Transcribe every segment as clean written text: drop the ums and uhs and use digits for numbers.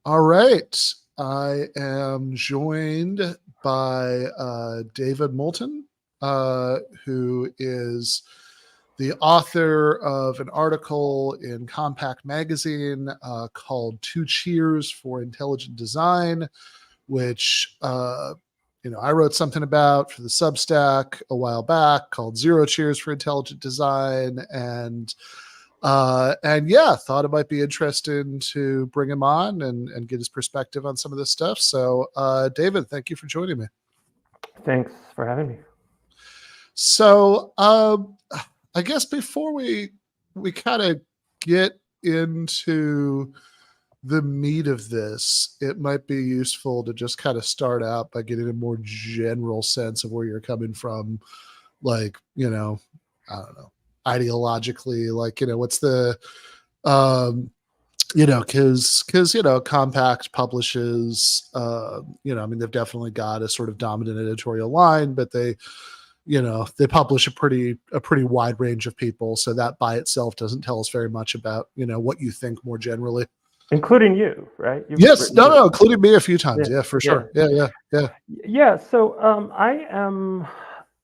All right. I am joined by David Moulton, who is the author of an article in Compact Magazine called Two Cheers for Intelligent Design, which I wrote something about for the Substack a while back called Zero Cheers for Intelligent Design, and yeah, thought it might be interesting to bring him on and get his perspective on some of this stuff. So, David, thank you for joining me. Thanks for having me. So, I guess before we kind of get into the meat of this, it might be useful to just kind of start out by getting a more general sense of where you're coming from, like, I don't know, ideologically, like, what's the because Compact publishes, they've definitely got a sort of dominant editorial line, but they publish a pretty wide range of people, so that by itself doesn't tell us very much about what you think more generally, including you, right? Yes, no, including me a few times. Yeah, for sure. Yeah. So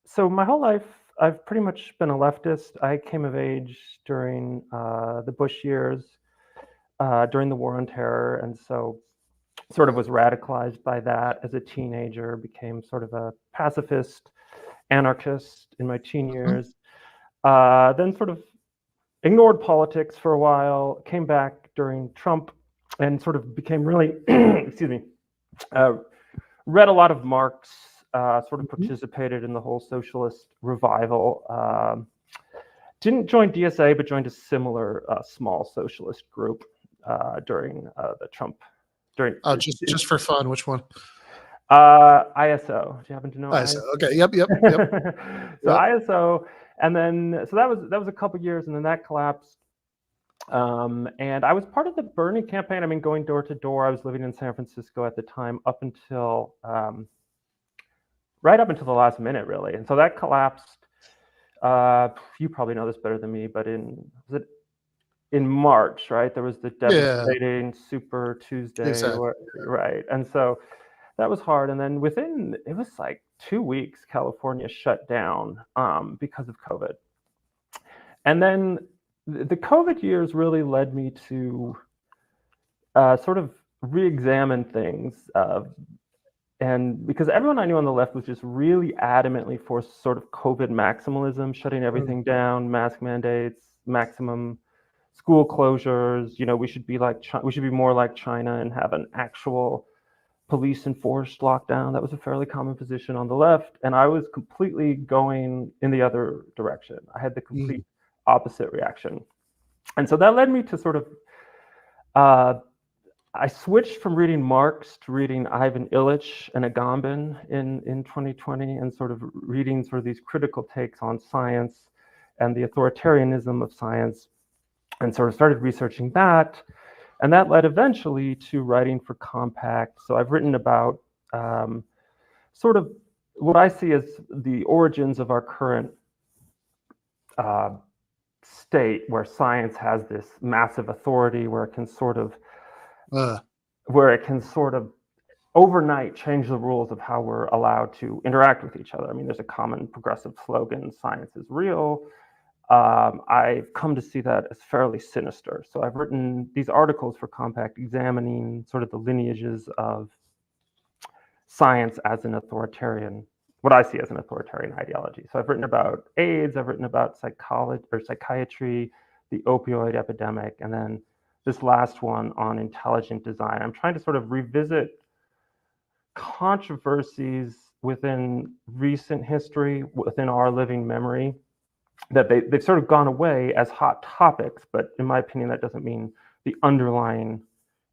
so my whole life I've pretty much been a leftist. I came of age during the Bush years, during the War on Terror, and so sort of was radicalized by that as a teenager, became sort of a pacifist anarchist in my teen years, then sort of ignored politics for a while, came back during Trump, and sort of became really, excuse me, read a lot of Marx, sort of participated in the whole socialist revival. Didn't join DSA, but joined a similar small socialist group during the Trump. Just for fun, which one? ISO. Do you happen to know ISO? Okay. Yep. So ISO, and then so that was a couple years, and then that collapsed. And I was part of the Bernie campaign. I mean, going door to door. I was living in San Francisco at the time, up until right up until the last minute, really. And so that collapsed. You probably know this better than me, but in March, right? There was the devastating Super Tuesday, exactly. Right? And so that was hard. And then it was like 2 weeks, California shut down because of COVID. And then the COVID years really led me to sort of re-examine things. And because everyone I knew on the left was just really adamantly for sort of COVID maximalism, shutting everything down, mask mandates, maximum school closures. We should be more like China and have an actual police enforced lockdown. That was a fairly common position on the left, and I was completely going in the other direction. I had the complete opposite reaction, and so that led me to sort of I switched from reading Marx to reading Ivan Illich and Agamben in 2020, and sort of reading sort of these critical takes on science and the authoritarianism of science, and sort of started researching that. And that led eventually to writing for Compact. So I've written about sort of what I see as the origins of our current state, where science has this massive authority, where it can sort of overnight change the rules of how we're allowed to interact with each other. I mean, there's a common progressive slogan, science is real. I've come to see that as fairly sinister. So I've written these articles for Compact examining sort of the lineages of science as an authoritarian, what I see as an authoritarian ideology. So I've written about AIDS, I've written about psychiatry, the opioid epidemic, and then this last one on intelligent design. I'm trying to sort of revisit controversies within recent history, within our living memory, that they've sort of gone away as hot topics, but in my opinion, that doesn't mean the underlying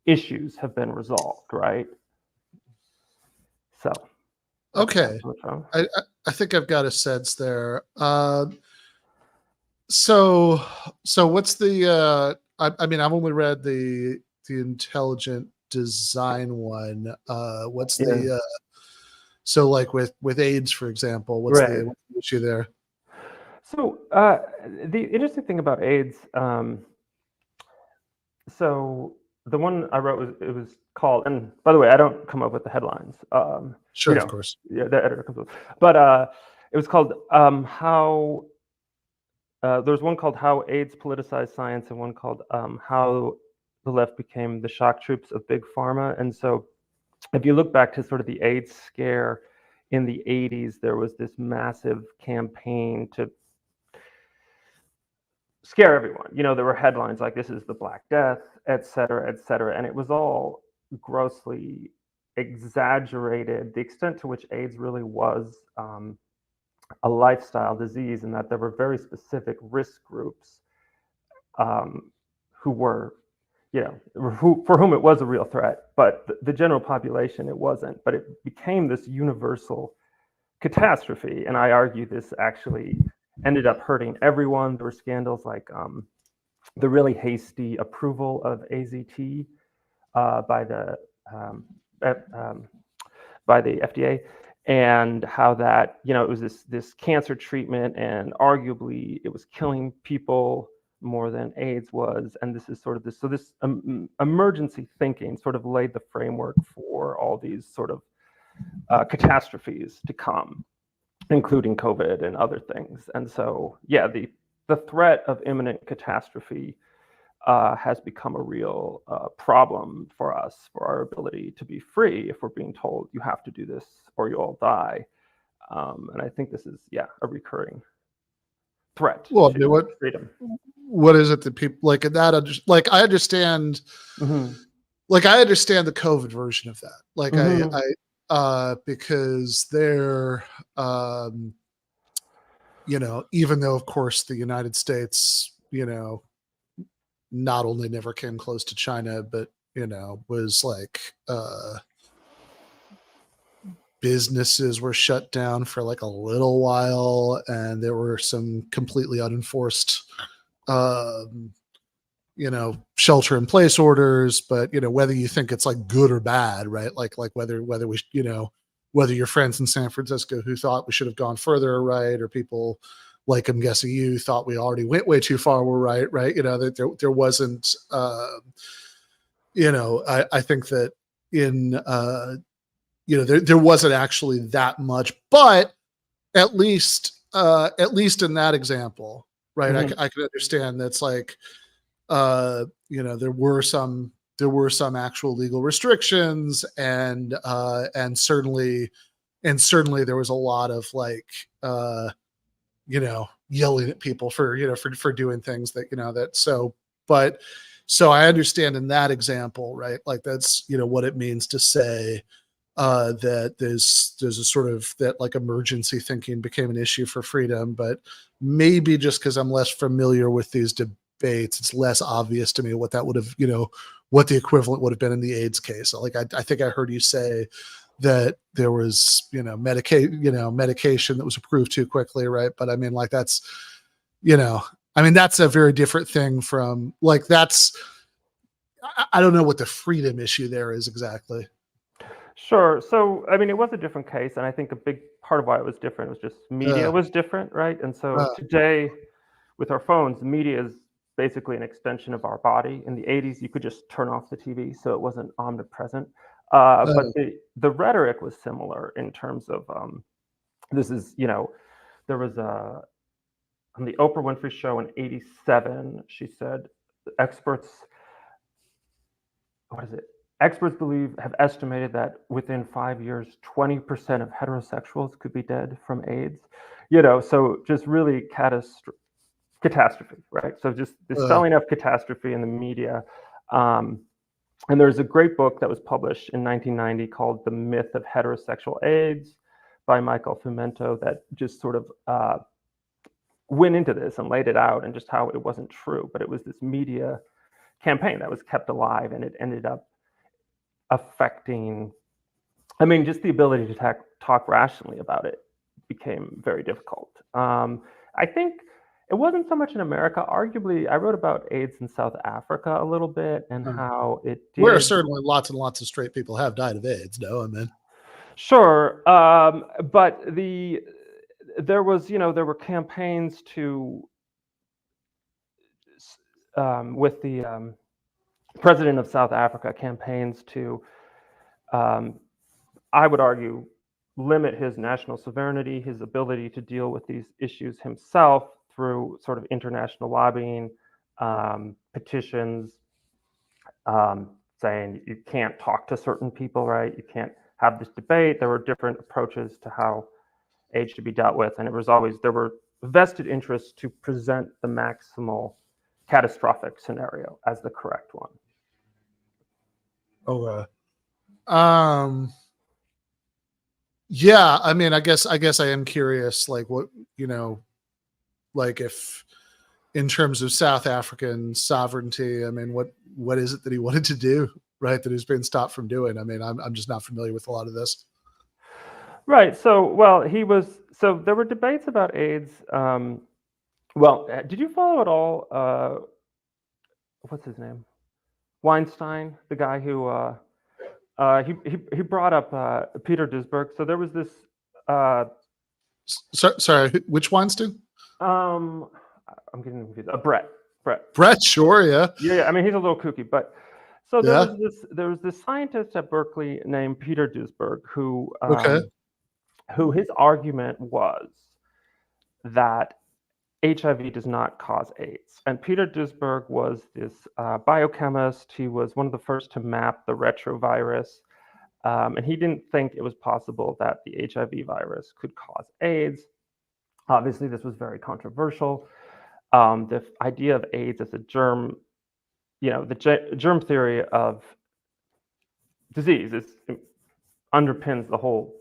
issues have been resolved, right? So, okay, I think I've got a sense there. So what's the? I mean, I've only read the intelligent design one. What's the? So, like with AIDS, for example, what's the issue there? So the interesting thing about AIDS, so the one I wrote was called, and by the way, I don't come up with the headlines. Sure, of course. Yeah, the editor comes up, but it was called how. There's one called "How AIDS Politicized Science" and one called "How the Left Became the Shock Troops of Big Pharma." And so, if you look back to sort of the AIDS scare in the 80s, there was this massive campaign to scare everyone. There were headlines like "This is the Black Death," et cetera, and it was all grossly exaggerated. The extent to which AIDS really was a lifestyle disease, and that there were very specific risk groups who were, for whom it was a real threat, but the general population it wasn't. But it became this universal catastrophe, and I argue this actually ended up hurting everyone. There were scandals like the really hasty approval of AZT by the FDA, and how that it was this cancer treatment, and arguably it was killing people more than AIDS was. And this is sort of this emergency thinking sort of laid the framework for all these sort of catastrophes to come, including COVID and other things. And so, yeah, the threat of imminent catastrophe has become a real problem for us, for our ability to be free, if we're being told you have to do this or you'll all die. And I think this is, a recurring threat to freedom. What is it that people like that? Like, I understand, like, I understand the COVID version of that. Like, because they're, even though, of course, the United States, not only never came close to China, but, was like, businesses were shut down for like a little while, and there were some completely unenforced, shelter in place orders. But, whether you think it's like good or bad, right? Like whether we, whether your friends in San Francisco who thought we should have gone further, right? Or people like, I'm guessing you thought we already went way too far, were right? That there wasn't, I think that in, there wasn't actually that much, but at least in that example, right? I can understand that's like, there were some actual legal restrictions, and certainly there was a lot of like, yelling at people for, for doing things that, so I understand in that example, right? Like, that's, what it means to say, that there's a sort of that like emergency thinking became an issue for freedom. But maybe just because I'm less familiar with these debates, it's less obvious to me what that would have, what the equivalent would have been in the AIDS case. Like, I think I heard you say that there was, medication that was approved too quickly, right? But I mean, like, that's, that's a very different thing from like, I don't know what the freedom issue there is exactly. Sure. So, I mean, it was a different case, and I think a big part of why it was different was just media was different, right? And so today, with our phones, media is basically an extension of our body. In the 80s, you could just turn off the TV, so it wasn't omnipresent. But the rhetoric was similar in terms of this is, there was on the Oprah Winfrey show in '87, she said, experts have estimated that within 5 years, 20% of heterosexuals could be dead from AIDS. So just really catastrophe, right? So just this spelling of catastrophe in the media. And there's a great book that was published in 1990 called "The Myth of Heterosexual AIDS" by Michael Fumento, that just sort of went into this and laid it out, and just how it wasn't true, but it was this media campaign that was kept alive, and it ended up affecting, just the ability to talk rationally about it became very difficult. I think it wasn't so much in America. Arguably, I wrote about AIDS in South Africa a little bit, and how it did. Where certainly lots and lots of straight people have died of AIDS, no? I mean, sure, but there were campaigns to with the president of South Africa campaigns to, I would argue, limit his national sovereignty, his ability to deal with these issues himself through sort of international lobbying, petitions, saying you can't talk to certain people, right? You can't have this debate. There were different approaches to how AIDS should be dealt with, and it was always, there were vested interests to present the maximal catastrophic scenario as the correct one. Okay. Yeah, I mean, I guess I am curious, like what, like if in terms of South African sovereignty, I mean, what is it that he wanted to do, right? That he's been stopped from doing? I mean, I'm just not familiar with a lot of this. Right. So, well, so there were debates about AIDS. Well, did you follow at all? What's his name? Weinstein, the guy who he brought up Peter Duisberg. So there was this. Sorry, which Weinstein? I'm getting confused. Brett. Brett, sure, yeah. Yeah. I mean, he's a little kooky, but so there was this scientist at Berkeley named Peter Duisberg who his argument was that HIV does not cause AIDS. And Peter Duisberg was this biochemist. He was one of the first to map the retrovirus. And he didn't think it was possible that the HIV virus could cause AIDS. Obviously, this was very controversial. The idea of AIDS as a germ, the germ theory of disease underpins the whole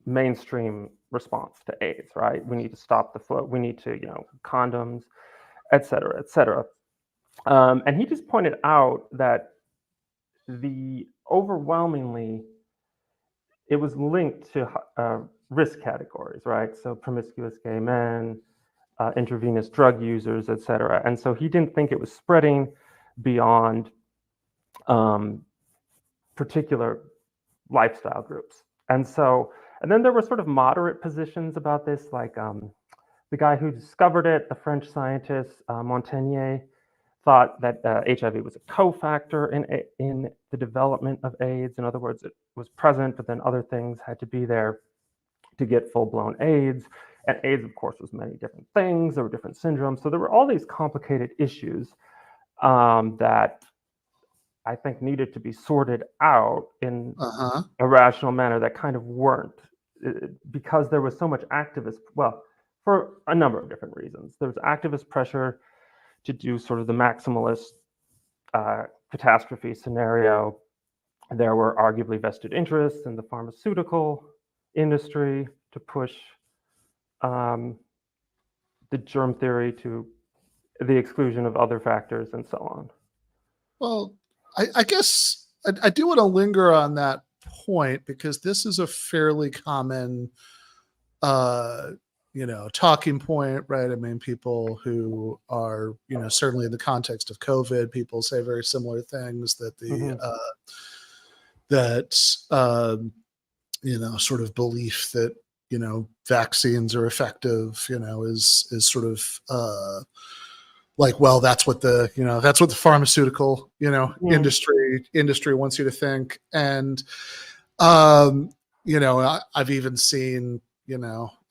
mainstream response to AIDS, right? We need to stop the flow. We need to, condoms, et cetera, et cetera. And he just pointed out that overwhelmingly, it was linked to risk categories, right? So promiscuous gay men, intravenous drug users, et cetera. And so he didn't think it was spreading beyond particular lifestyle groups. And then there were sort of moderate positions about this, like the guy who discovered it, the French scientist Montagnier, thought that HIV was a cofactor in the development of AIDS. In other words, it was present, but then other things had to be there to get full-blown AIDS. And AIDS, of course, was many different things. There were different syndromes. So there were all these complicated issues that I think needed to be sorted out in a rational manner that kind of weren't, because there was so much activist, well, for a number of different reasons. There was activist pressure to do sort of the maximalist catastrophe scenario. There were arguably vested interests in the pharmaceutical industry to push the germ theory to the exclusion of other factors and so on. Well, I guess I do want to linger on that point, because this is a fairly common, talking point, right? I mean, people who are, certainly in the context of COVID, people say very similar things, that sort of belief that, vaccines are effective, is sort of, like, well, that's what the pharmaceutical, industry wants you to think. And, I've even seen,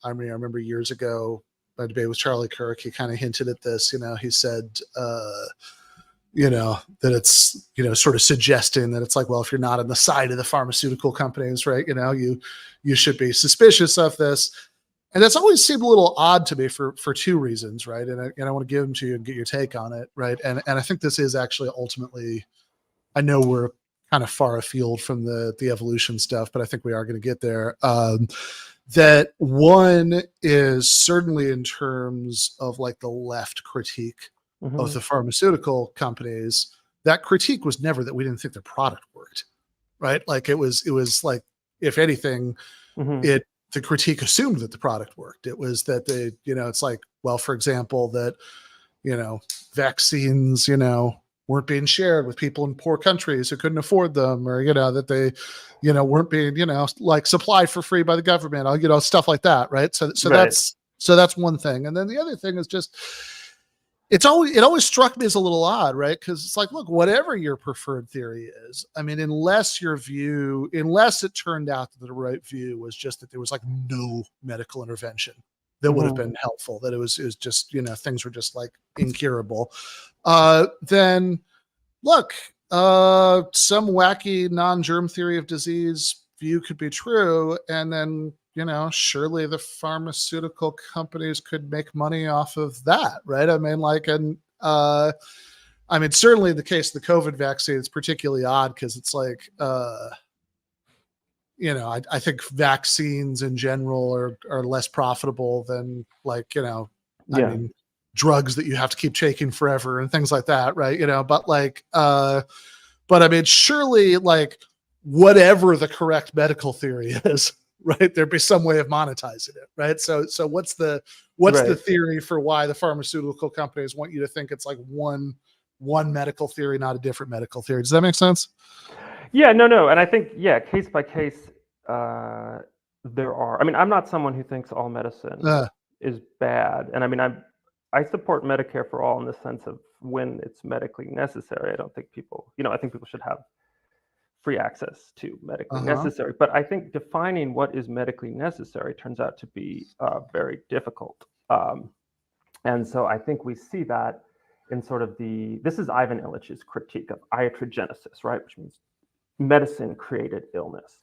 I remember years ago, my debate with Charlie Kirk, he kind of hinted at this, he said, that it's, sort of suggesting that it's like, well, if you're not on the side of the pharmaceutical companies, right, you should be suspicious of this. And that's always seemed a little odd to me for two reasons, right? And I want to give them to you and get your take on it, right? And I think this is actually ultimately, I know we're kind of far afield from the evolution stuff, but I think we are going to get there. That one is certainly in terms of like the left critique of the pharmaceutical companies. That critique was never that we didn't think their product worked, right? Like it was like, if anything, the critique assumed that the product worked. It was that they, it's like, well, for example, that, vaccines, weren't being shared with people in poor countries who couldn't afford them, or, that they, weren't being, like supplied for free by the government, stuff like that. Right. So right. that's one thing. And then the other thing is just, it always struck me as a little odd, right? Because it's like, look, whatever your preferred theory is, I mean, unless it turned out that the right view was just that there was like no medical intervention that would have been helpful, that it was just, things were just like incurable, then look, some wacky non-germ theory of disease view could be true, and then surely the pharmaceutical companies could make money off of that, right? I mean, certainly in the case of the COVID vaccine, it's particularly odd because it's like, I think vaccines in general are less profitable than drugs that you have to keep taking forever and things like that, right? But I mean, surely whatever the correct medical theory is, right, there'd be some way of monetizing it, right? So what's the theory for why the pharmaceutical companies want you to think it's like one medical theory, not a different medical theory? Does that make sense? Yeah, no, and I think case by case, there are. I mean, I'm not someone who thinks all medicine is bad, and I mean, I support Medicare for all in the sense of when it's medically necessary. I don't think people, I think people should have free access to medically necessary. But I think defining what is medically necessary turns out to be very difficult. And so I think we see that in sort of this is Ivan Illich's critique of iatrogenesis, right? Which means medicine created illness.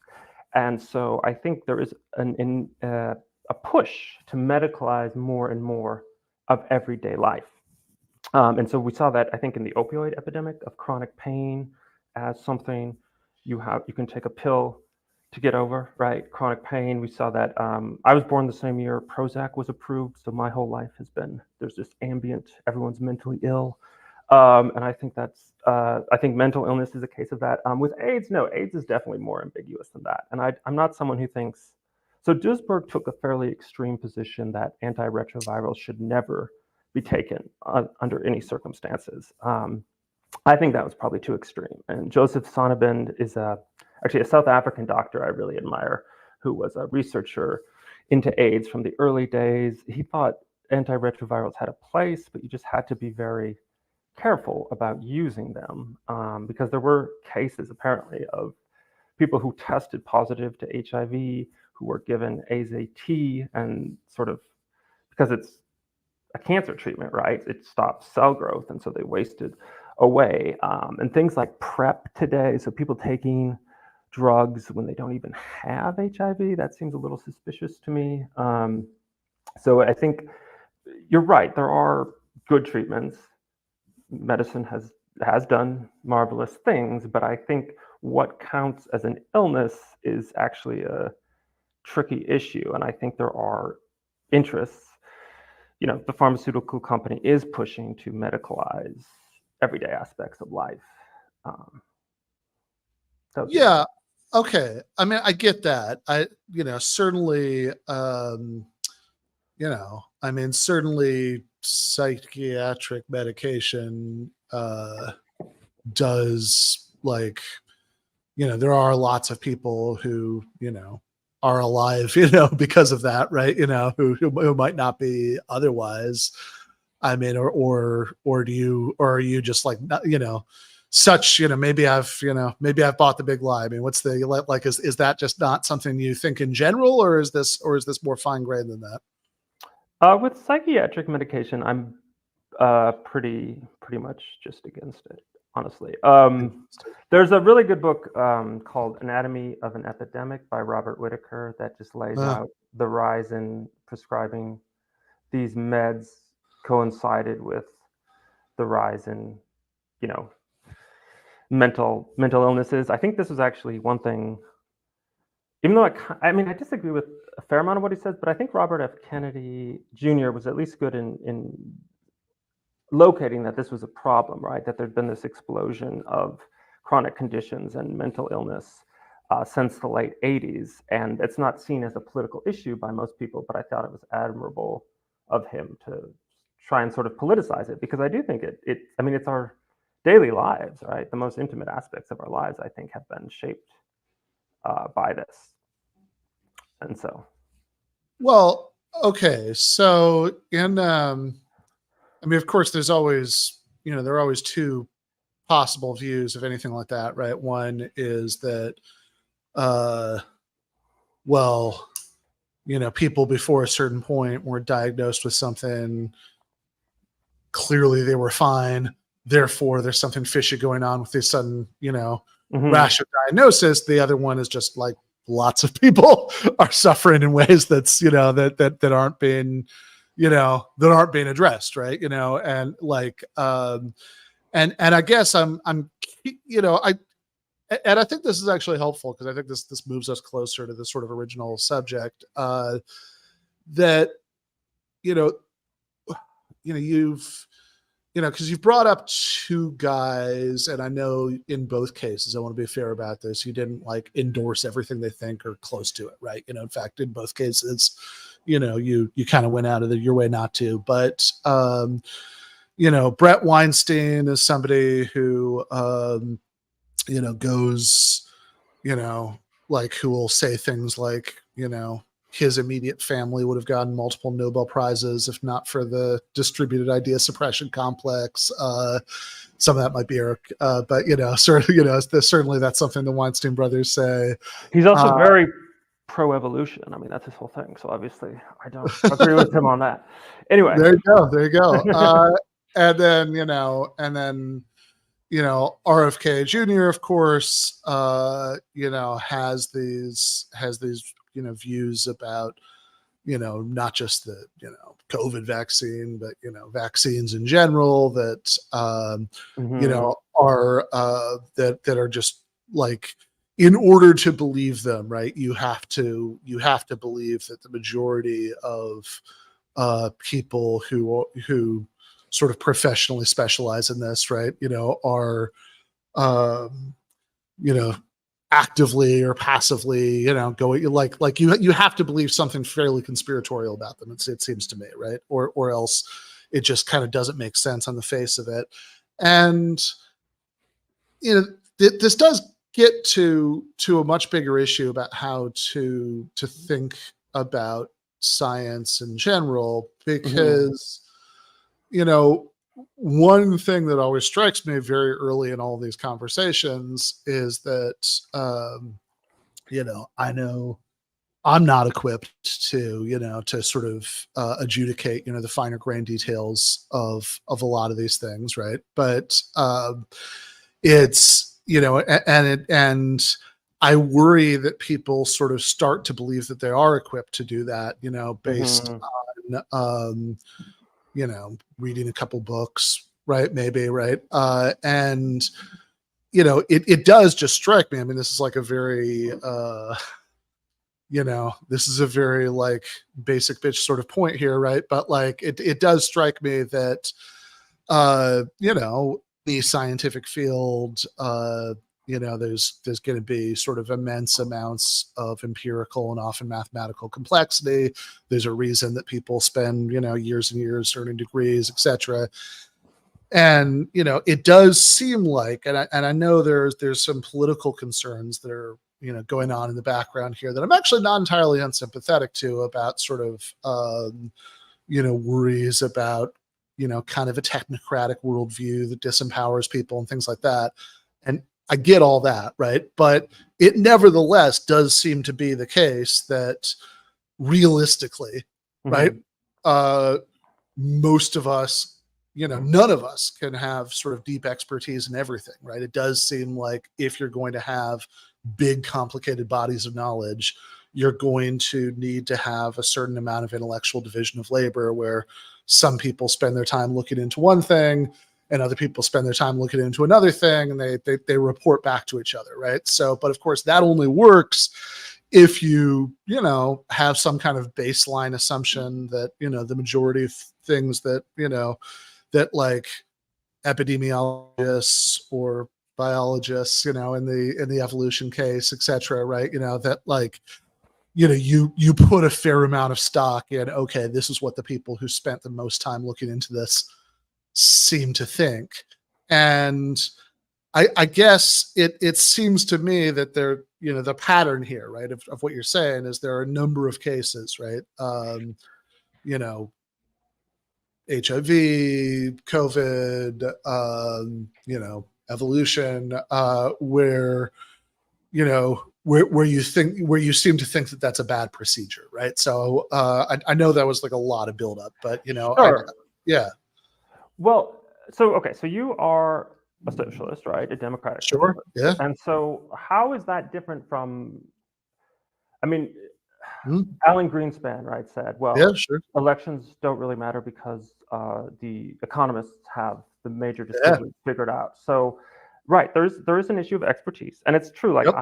And so I think there is a push to medicalize more and more of everyday life. And so we saw that, I think, in the opioid epidemic of chronic pain as something you can take a pill to get over, right? Chronic pain. We saw that. I was born the same year Prozac was approved, so my whole life there's this ambient, everyone's mentally ill, and I think I think mental illness is a case of that. With AIDS, no, AIDS is definitely more ambiguous than that, and I'm not someone who thinks. So Duisberg took a fairly extreme position that antiretrovirals should never be taken under any circumstances. I think that was probably too extreme. And Joseph Sonnabend is actually a South African doctor I really admire, who was a researcher into AIDS from the early days. He thought antiretrovirals had a place, but you just had to be very careful about using them, because there were cases apparently of people who tested positive to HIV who were given AZT, and sort of, because it's a cancer treatment, right? It stops cell growth, and so they wasted away. And things like PrEP today, so people taking drugs when they don't even have HIV, that seems a little suspicious to me. So I think you're right. There are good treatments. Medicine has done marvelous things, but I think what counts as an illness is actually a tricky issue. And I think there are interests. The pharmaceutical company is pushing to medicalize everyday aspects of life. Yeah. Okay. I mean, I get that. Certainly, certainly psychiatric medication does, there are lots of people who, are alive, because of that, right? Who might not be otherwise. I mean, or are you just like, such, maybe I've bought the big lie. I mean, what's is that just not something you think in general, or is this more fine grained than that? With psychiatric medication, I'm pretty much just against it, honestly. There's a really good book called Anatomy of an Epidemic by Robert Whitaker that just lays out the rise in prescribing these meds coincided with the rise in, mental illnesses. I think this was actually one thing, even though I disagree with a fair amount of what he says, but I think Robert F. Kennedy Jr. was at least good in locating that this was a problem, right? That there'd been this explosion of chronic conditions and mental illness since the late 80s. And it's not seen as a political issue by most people, but I thought it was admirable of him to try and sort of politicize it, because I do think it's our daily lives, right? The most intimate aspects of our lives, I think, have been shaped by this. And so. Well, okay. So in, I mean, of course, there's always, there are always two possible views of anything like that, right? One is that, uh, well, people before a certain point were diagnosed with something. Clearly, they were fine. Therefore, there's something fishy going on with this sudden, rash of diagnosis. The other one is just like lots of people are suffering in ways that's, that aren't being, that aren't being addressed, right? And like, and I guess I think this is actually helpful because I think this moves us closer to the sort of original subject, that you know you've because you've brought up two guys, and I know in both cases, I want to be fair about this, you didn't like endorse everything they think or close to it, right? In fact, in both cases, you kind of went out of your way not to. But Brett Weinstein is somebody who goes, like who will say things like, his immediate family would have gotten multiple Nobel Prizes if not for the distributed idea suppression complex. Some of that might be Eric, but certainly that's something the Weinstein brothers say. He's also very pro-evolution. I mean, that's his whole thing. So obviously, I don't agree with him on that. Anyway, there you go. And then RFK Jr. of course, has these views about, not just the, COVID vaccine, but, vaccines in general that, are, that are just like, in order to believe them, right, you have to believe that the majority of people who sort of professionally specialize in this, right, are, actively or passively, going like you have to believe something fairly conspiratorial about them. It seems to me, right? Or else it just kind of doesn't make sense on the face of it. And this does get to a much bigger issue about how to think about science in general, because one thing that always strikes me very early in all these conversations is that, I know I'm not equipped to, to sort of adjudicate, the finer grain details of a lot of these things. Right. But it's, and I worry that people sort of start to believe that they are equipped to do that, based on, reading a couple books, right? Maybe, right? And it does just strike me. I mean, this is like a very, this is a very like basic bitch sort of point here, right? But like, it does strike me that, the scientific field, there's going to be sort of immense amounts of empirical and often mathematical complexity. There's a reason that people spend, years and years earning degrees, etc. And, it does seem like, and I know there's some political concerns that are, going on in the background here that I'm actually not entirely unsympathetic to, about sort of, worries about, kind of a technocratic worldview that disempowers people and things like that. And I get all that, right? But it nevertheless does seem to be the case that realistically, right, most of us, none of us can have sort of deep expertise in everything, right? It does seem like if you're going to have big, complicated bodies of knowledge, you're going to need to have a certain amount of intellectual division of labor, where some people spend their time looking into one thing and other people spend their time looking into another thing, and they report back to each other, right? So, but of course that only works if you have some kind of baseline assumption that the majority of things that that like epidemiologists or biologists, in the evolution case, etc., right, that like you put a fair amount of stock in, okay, this is what the people who spent the most time looking into this seem to think. And I guess it seems to me that there, the pattern here, right, of what you're saying is there are a number of cases, right, HIV, COVID, evolution, where you seem to think that that's a bad procedure, right? So I know that was like a lot of buildup, but Sure. yeah, Well, so you are a socialist, right? A democratic sure, socialist. yeah, And so how is that different from, I mean, mm, Alan Greenspan, right, said, yeah, well, sure, elections don't really matter because the economists have the major yeah, decisions figured out. So, right, there is an issue of expertise, and it's true. Like yep,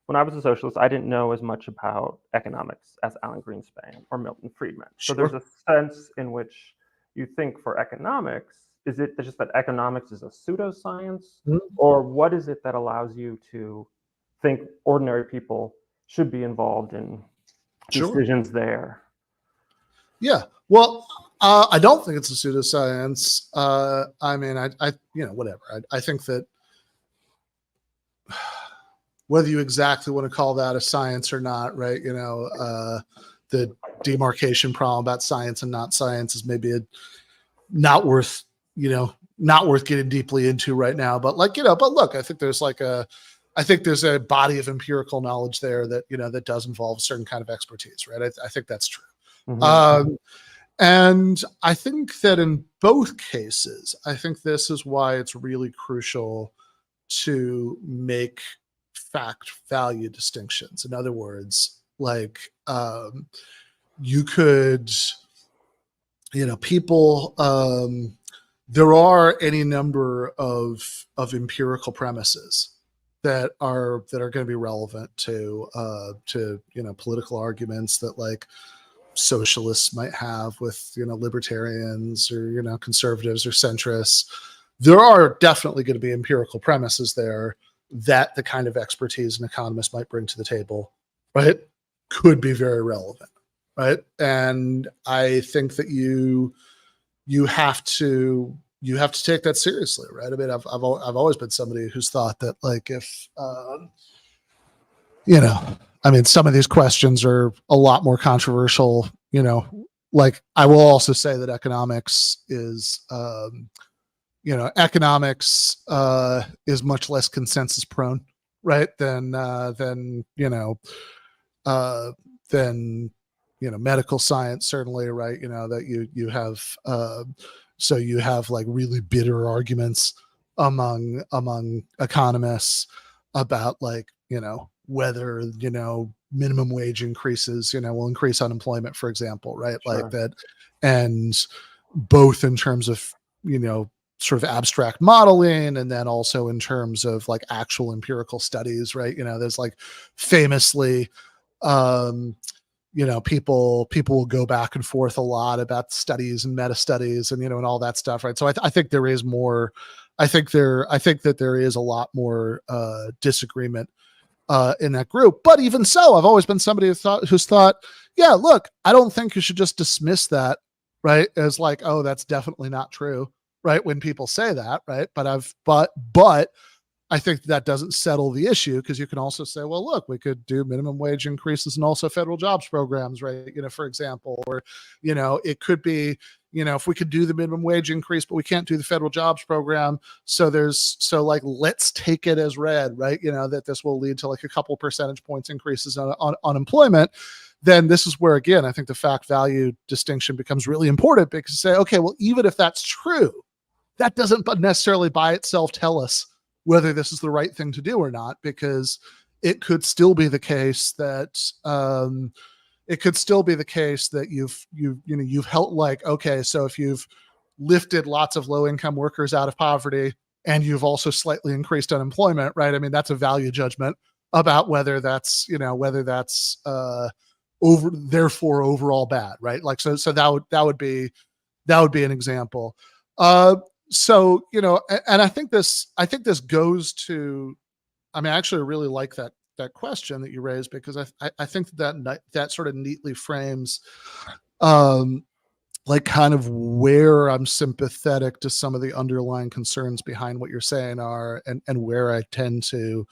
when I was a socialist, I didn't know as much about economics as Alan Greenspan or Milton Friedman. So there's sure. a sense in which you think for economics, is it just that economics is a pseudoscience, Mm, or what is it that allows you to think ordinary people should be involved in sure. decisions there? Yeah. Well, I don't think it's a pseudoscience. I mean, whatever. I think that whether you exactly want to call that a science or not, right? The demarcation problem about science and not science is maybe not worth, not worth getting deeply into right now. But but look, I think there's a body of empirical knowledge there that, that does involve a certain kind of expertise, right? I think that's true. Mm-hmm. And I think that in both cases, I think this is why it's really crucial to make fact value distinctions. In other words, you could, people, there are any number of empirical premises that are going to be relevant to political arguments that socialists might have with libertarians or conservatives or centrists. There are definitely going to be empirical premises there that the kind of expertise an economist might bring to the table, right, could be very relevant, right? And I think that you have to take that seriously, right? I mean, I've always been somebody who's thought that if I mean, some of these questions are a lot more controversial. I will also say that economics is is much less consensus prone, right? Uh, than medical science, certainly, right? That you have so you have really bitter arguments among economists about whether minimum wage increases will increase unemployment, for example, right? Like Sure. that. And both in terms of sort of abstract modeling, and then also in terms of actual empirical studies, right? There's famously people will go back and forth a lot about studies and meta studies and and all that stuff, right? So I think there is more. I think that there is a lot more disagreement in that group. But even so, I've always been somebody who's thought, yeah, look, I don't think you should just dismiss that, right, as oh, that's definitely not true, right? When people say that, right? But I think that doesn't settle the issue, because you can also say, well, look, we could do minimum wage increases and also federal jobs programs, right? For example, or, it could be, if we could do the minimum wage increase, but we can't do the federal jobs program. So let's take it as read, right? That this will lead to a couple percentage points increases on unemployment. Then this is where, again, I think the fact value distinction becomes really important, because you say, okay, well, even if that's true, that doesn't necessarily by itself tell us whether this is the right thing to do or not, because it could still be the case that you've helped, okay, so if you've lifted lots of low income workers out of poverty and you've also slightly increased unemployment, right? I mean, that's a value judgment about whether that's therefore overall bad, right? So that would be an example. So and I think this goes to, I mean, I actually really like that question that you raised, because I think that sort of neatly frames kind of where I'm sympathetic to some of the underlying concerns behind what you're saying are, and where I tend to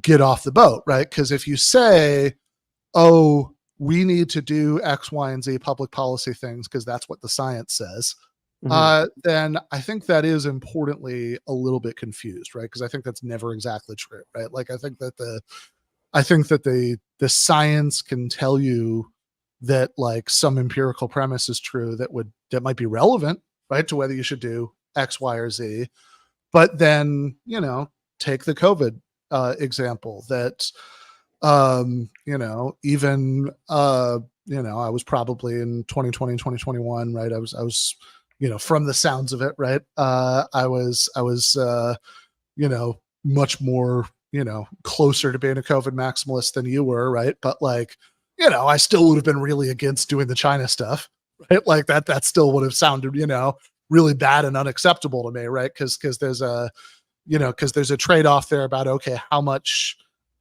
get off the boat, right? Because if you say, oh, we need to do X, Y, and Z public policy things because that's what the science says, then I think that is importantly a little bit confused, right? Because I think that's never exactly true, right? Like I think that the science can tell you that like some empirical premise is true that might be relevant, right, to whether you should do X, Y, or Z. But then, take the COVID example that, even, I was probably in 2020, 2021, right? I was, from the sounds of it, right? I was, much more, closer to being a COVID maximalist than you were, right? But like, I still would have been really against doing the China stuff, right? Like that still would have sounded, really bad and unacceptable to me, right? Because there's a trade-off there about, okay, how much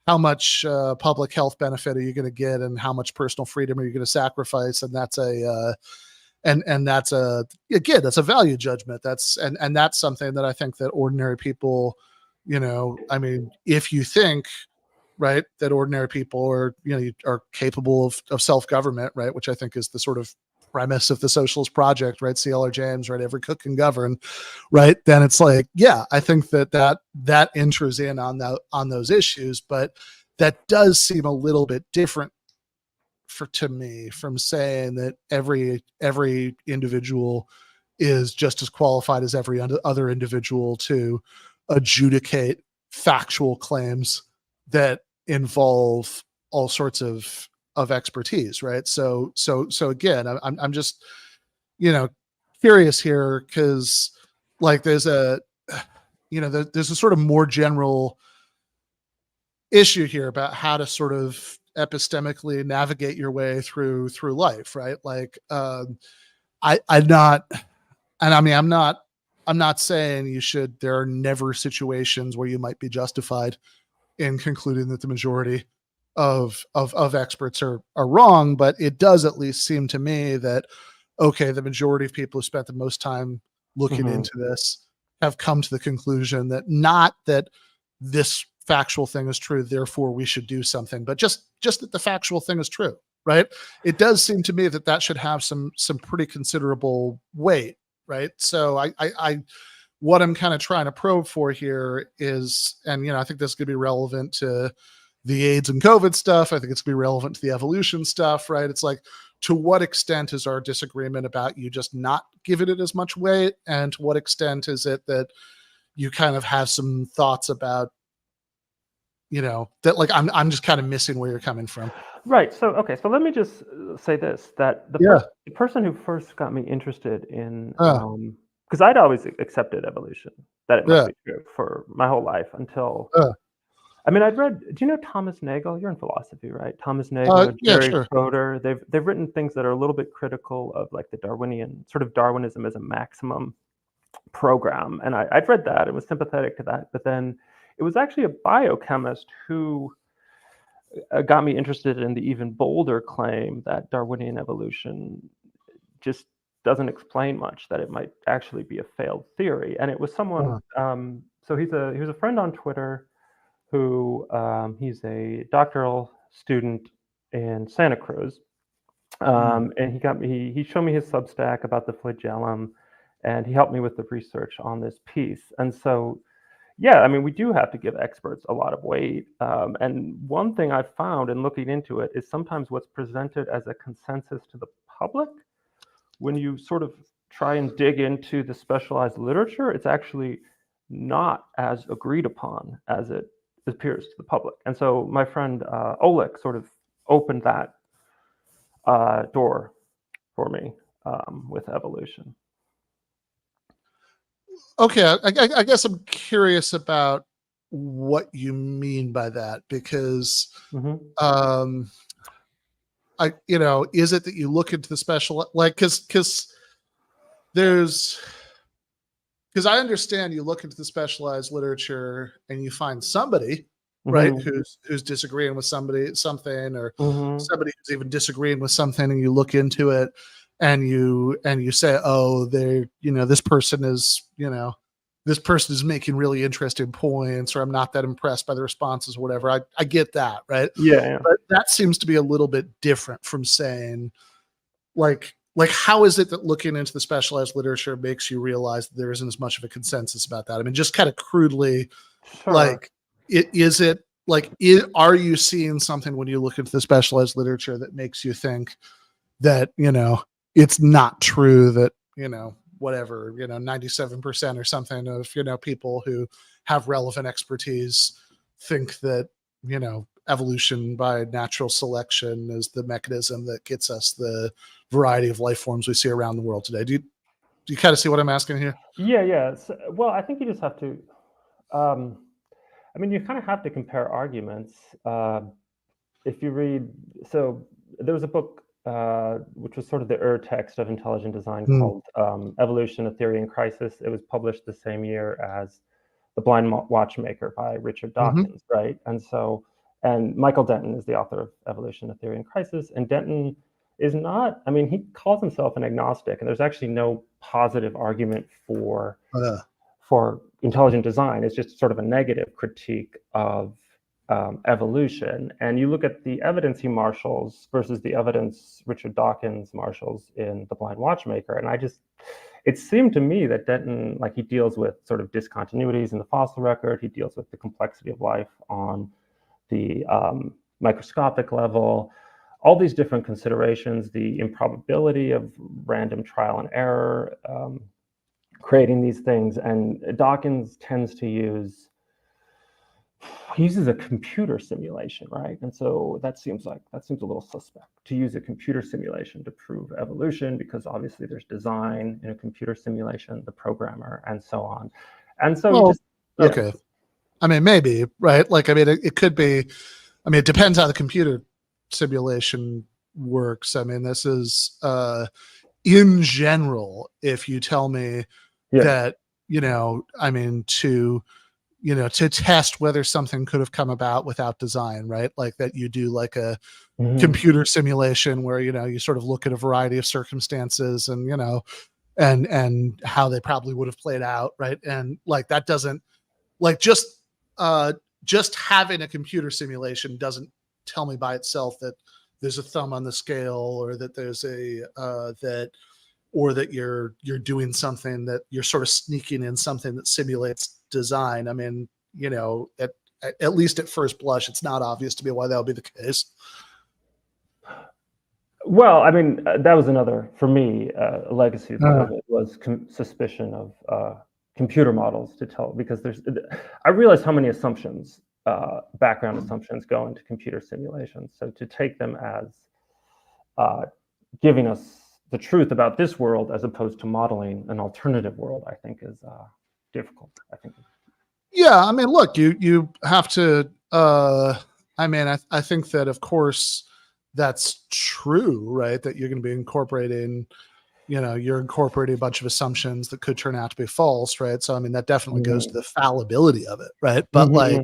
public health benefit are you going to get, and how much personal freedom are you going to sacrifice? And that's that's a value judgment. And that's something that I think that ordinary people, if you think, right, that ordinary people are capable of self-government, right, which I think is the sort of premise of the socialist project, right? C.L.R. James, right? Every cook can govern, right? Then it's like, yeah, I think that enters in on those issues, but that does seem a little bit different to me from saying that every individual is just as qualified as every other individual to adjudicate factual claims that involve all sorts of expertise, right? So again, I'm just, curious here because like there's a sort of more general issue here about how to sort of epistemically navigate your way through life, right? Like, I'm not saying there are never situations where you might be justified in concluding that the majority of experts are wrong, but it does at least seem to me that, okay, the majority of people who spent the most time looking into this have come to the conclusion that not that this factual thing is true, therefore we should do something, but just that the factual thing is true, right? It does seem to me that should have some pretty considerable weight, right? So I what I'm kind of trying to probe for here is, and I think this could be relevant to the AIDS and COVID stuff. I think it's going to be relevant to the evolution stuff, right? It's like, to what extent is our disagreement about you just not giving it as much weight? And to what extent is it that you kind of have some thoughts about, that like, I'm just kind of missing where you're coming from. Right. So, okay. So let me just say this, that the person who first got me interested in, because I'd always accepted evolution, that it must be true for my whole life until, I'd read, do you know Thomas Nagel? You're in philosophy, right? Thomas Nagel, Jerry Schroeder. They've written things that are a little bit critical of like the Darwinian, sort of Darwinism as a maximum program. And I'd read that and was sympathetic to that. But then it was actually a biochemist who got me interested in the even bolder claim that Darwinian evolution just doesn't explain much, that it might actually be a failed theory. And it was someone, so he was a friend on Twitter who he's a doctoral student in Santa Cruz. And he showed me his Substack about the flagellum, and he helped me with the research on this piece. And so, yeah, we do have to give experts a lot of weight. And one thing I found in looking into it is sometimes what's presented as a consensus to the public, when you sort of try and dig into the specialized literature, it's actually not as agreed upon as it appears to the public. And so my friend Oleg sort of opened that door for me with evolution. Okay, I guess I'm curious about what you mean by that, because is it that you look into the special, like, because I understand you look into the specialized literature and you find somebody, right, who's disagreeing with something, or somebody who's even disagreeing with something, and you look into it and you say, oh, this person is, this person is making really interesting points, or I'm not that impressed by the responses, or whatever. I get that, right? Yeah. But that seems to be a little bit different from saying, like how is it that looking into the specialized literature makes you realize that there isn't as much of a consensus about that? I mean, just kind of crudely, Sure. like, are you seeing something when you look into the specialized literature that makes you think that, it's not true that, whatever, 97% or something of, people who have relevant expertise think that, evolution by natural selection is the mechanism that gets us the variety of life forms we see around the world today. Do you kind of see what I'm asking here? Yeah. Well, I think you just have to, you kind of have to compare arguments. If you read, so there was a book which was sort of the text of intelligent design called Evolution, a Theory in Crisis. It was published the same year as The Blind Watchmaker by Richard Dawkins, right? And Michael Denton is the author of Evolution, a Theory in Crisis. And Denton is not, he calls himself an agnostic, and there's actually no positive argument for intelligent design. It's just sort of a negative critique of evolution. And you look at the evidence he marshals versus the evidence Richard Dawkins marshals in The Blind Watchmaker. And it seemed to me that Denton, he deals with sort of discontinuities in the fossil record. He deals with the complexity of life on the microscopic level, all these different considerations, the improbability of random trial and error, creating these things. And Dawkins tends to uses a computer simulation, right? And so that seems a little suspect to use a computer simulation to prove evolution, because obviously there's design in a computer simulation, the programmer, and so on. And so okay. I mean, maybe, right? It could be, it depends how the computer simulation works. This is, in general, if you tell me that, to test whether something could have come about without design, right? Like that you do like a computer simulation where, you sort of look at a variety of circumstances and, and how they probably would have played out. Right. And that doesn't, just having a computer simulation doesn't tell me by itself that there's a thumb on the scale, or that there's or that you're doing something, that you're sort of sneaking in something that simulates design. At least at first blush, it's not obvious to me why that would be the case. Well, that was another, for me, a legacy of it was suspicion of computer models to tell, because I realized how many assumptions, background assumptions, go into computer simulations. So to take them as giving us the truth about this world as opposed to modeling an alternative world, I think is difficult. I think. Yeah, look, you have to. I think that, of course, that's true, right? That you're going to be incorporating, you're incorporating a bunch of assumptions that could turn out to be false, right? So, that definitely goes to the fallibility of it, right? But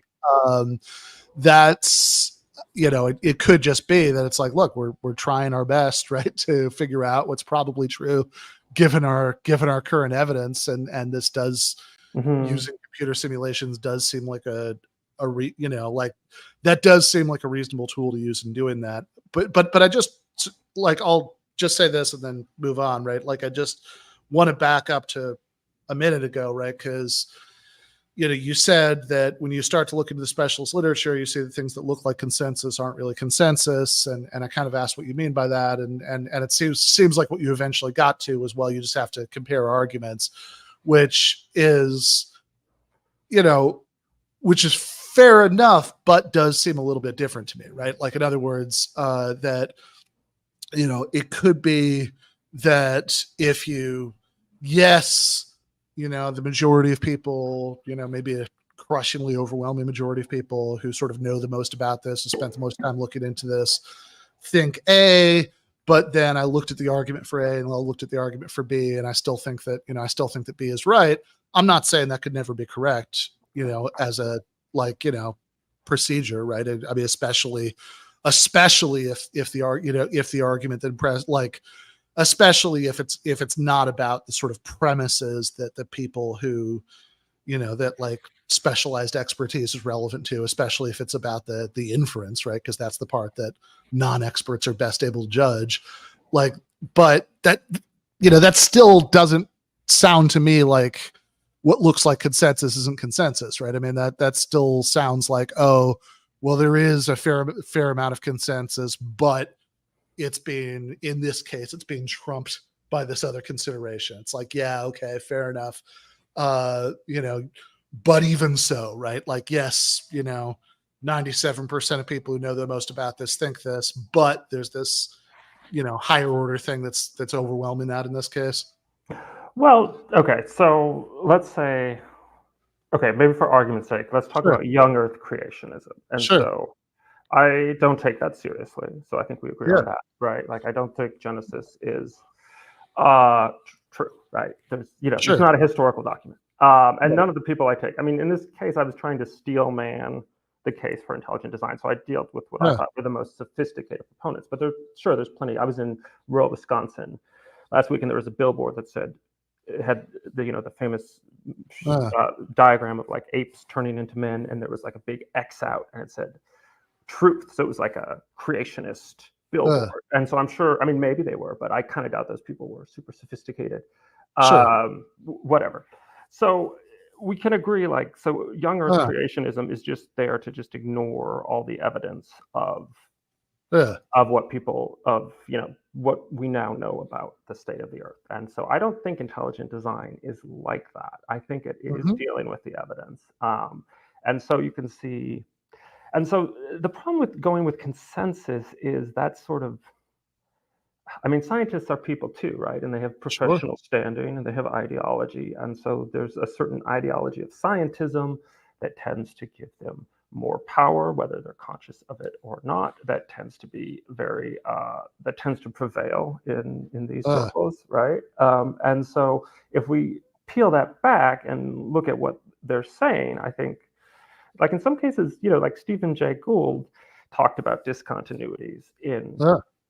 that's, it could just be that it's look, we're trying our best, right, to figure out what's probably true, given our current evidence, and this does, using computer simulations does seem like that does seem like a reasonable tool to use in doing that. But I just, I'll just say this and then move on, right? I just want to back up to a minute ago, right? Because you said that when you start to look into the specialist literature, you see that things that look like consensus aren't really consensus. And I kind of asked what you mean by that. And it seems like what you eventually got to was, well, you just have to compare arguments, which is fair enough, but does seem a little bit different to me, right? In other words, that, it could be that if the majority of people, maybe a crushingly overwhelming majority of people who sort of know the most about this and spent the most time looking into this think A, but then I looked at the argument for A and I looked at the argument for B, and I still think that B is right. I'm not saying that could never be correct, as a procedure, right? Especially if the argument then especially if it's not about the sort of premises that the people who that like specialized expertise is relevant to, especially if it's about the inference, right? Because that's the part that non-experts are best able to judge. Like, but that, that still doesn't sound to me like what looks like consensus isn't consensus, right? I mean, that still sounds like, oh, well, there is a fair amount of consensus, but in this case, it's being trumped by this other consideration. It's like, yeah, okay, fair enough. But even so, right? Like, yes, 97% of people who know the most about this think this, but there's this, higher order thing that's overwhelming that in this case. Well, okay, so let's say, okay, maybe for argument's sake, let's talk about young Earth creationism. And so I don't take that seriously. So I think we agree on that, right? Like, I don't think Genesis is true, right? There's, it's not a historical document. And none of the people I take, I mean, in this case, I was trying to steelman the case for intelligent design. So I dealt with what I thought were the most sophisticated proponents. But there's plenty. I was in rural Wisconsin last week, and there was a billboard that said, it had the famous diagram of like apes turning into men, and there was like a big X out, and it said truth. So it was like a creationist billboard. And so I'm sure, I mean, maybe they were, but I kind of doubt those people were super sophisticated. Whatever. So we can agree, like, so young Earth creationism is just there to just ignore all the evidence of what people, what we now know about the state of the Earth. And so I don't think intelligent design is like that. I think it is dealing with the evidence. And so you can see, and so the problem with going with consensus is that sort of, I mean, scientists are people too, right? And they have professional standing and they have ideology. And so there's a certain ideology of scientism that tends to give them more power, whether they're conscious of it or not. That tends to be that tends to prevail in these circles, right? And so if we peel that back and look at what they're saying, I think, like in some cases, like Stephen Jay Gould talked about discontinuities in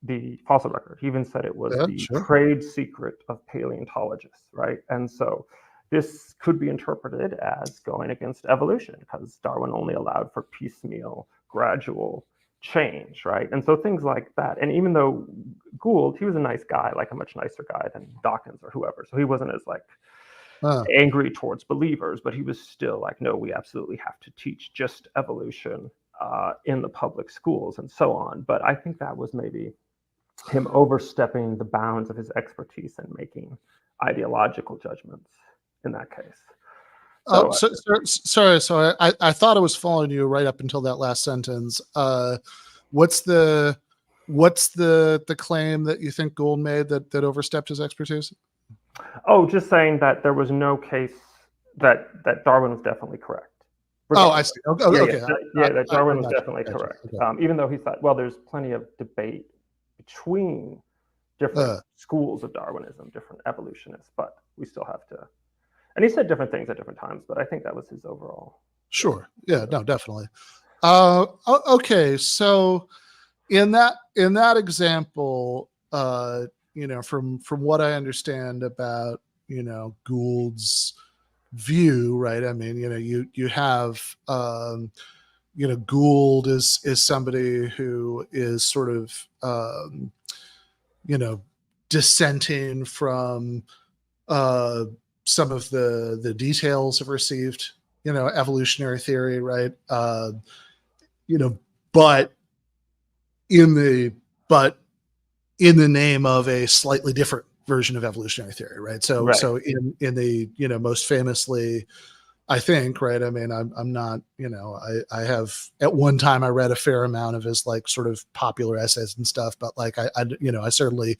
the fossil record. He even said it was the trade secret of paleontologists, right? And so this could be interpreted as going against evolution because Darwin only allowed for piecemeal, gradual change, right? And so things like that. And even though Gould, he was a nice guy, like a much nicer guy than Dawkins or whoever. So he wasn't as like angry towards believers, but he was still like, no, we absolutely have to teach just evolution in the public schools and so on. But I think that was maybe him overstepping the bounds of his expertise and making ideological judgments in that case. Sorry. So I thought I was following you right up until that last sentence. What's the claim that you think Gould made that overstepped his expertise? Oh, just saying that there was no case that Darwin was definitely correct. I see. Okay. That Darwin was definitely correct. Okay. Even though he thought, well, there's plenty of debate between different schools of Darwinism, different evolutionists, but we still have to. And he said different things at different times, but I think that was his overall. Sure. Yeah. No. Definitely. Okay. So, in that example, from what I understand about Gould's view, right? I mean, you have Gould is somebody who is sort of dissenting from some of the details of received evolutionary theory, right? But in the name of a slightly different version of evolutionary theory, right? So in the most famously, I think, right? I mean, I'm not, I have at one time I read a fair amount of his like sort of popular essays and stuff, but like I certainly,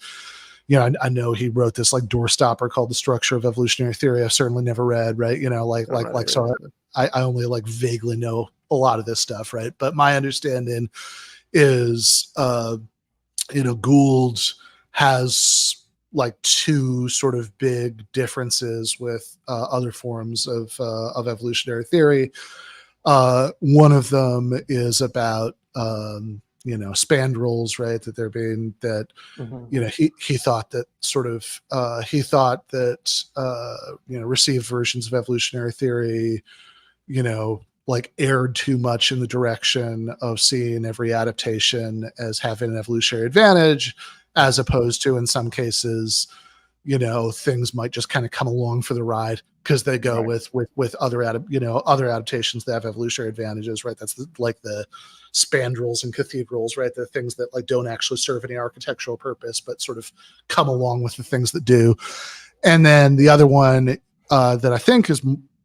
I know he wrote this like doorstopper called The Structure of Evolutionary Theory. I've certainly never read, right? So I only like vaguely know a lot of this stuff, right? But my understanding is, Gould has like two sort of big differences with other forms of evolutionary theory. One of them is about spandrels, right? That they're being that, Mhm. he thought that received versions of evolutionary theory, like erred too much in the direction of seeing every adaptation as having an evolutionary advantage, as opposed to in some cases, things might just kind of come along for the ride because they go Right. with other other adaptations that have evolutionary advantages, right? That's like the spandrels and cathedrals, right? The things that like don't actually serve any architectural purpose, but sort of come along with the things that do. And then the other one that I think is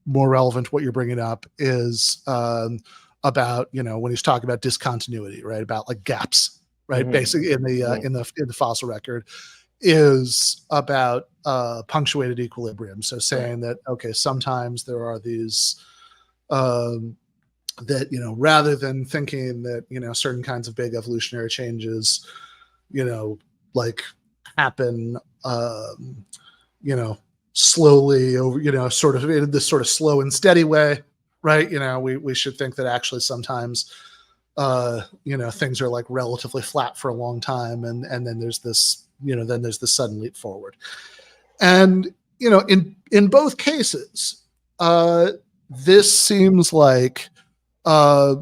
more relevant to what you're bringing up is about when he's talking about discontinuity, right? About like gaps, right? Mhm. Basically in the Mhm. in the fossil record is about punctuated equilibrium. So Right. saying that, okay, sometimes there are these um, that, rather than thinking that, certain kinds of big evolutionary changes, like happen, you know, slowly over, sort of in this sort of slow and steady way, right? We should think that actually sometimes, things are like relatively flat for a long time. And then there's this, then there's this sudden leap forward. And, in both cases, this seems like, uh,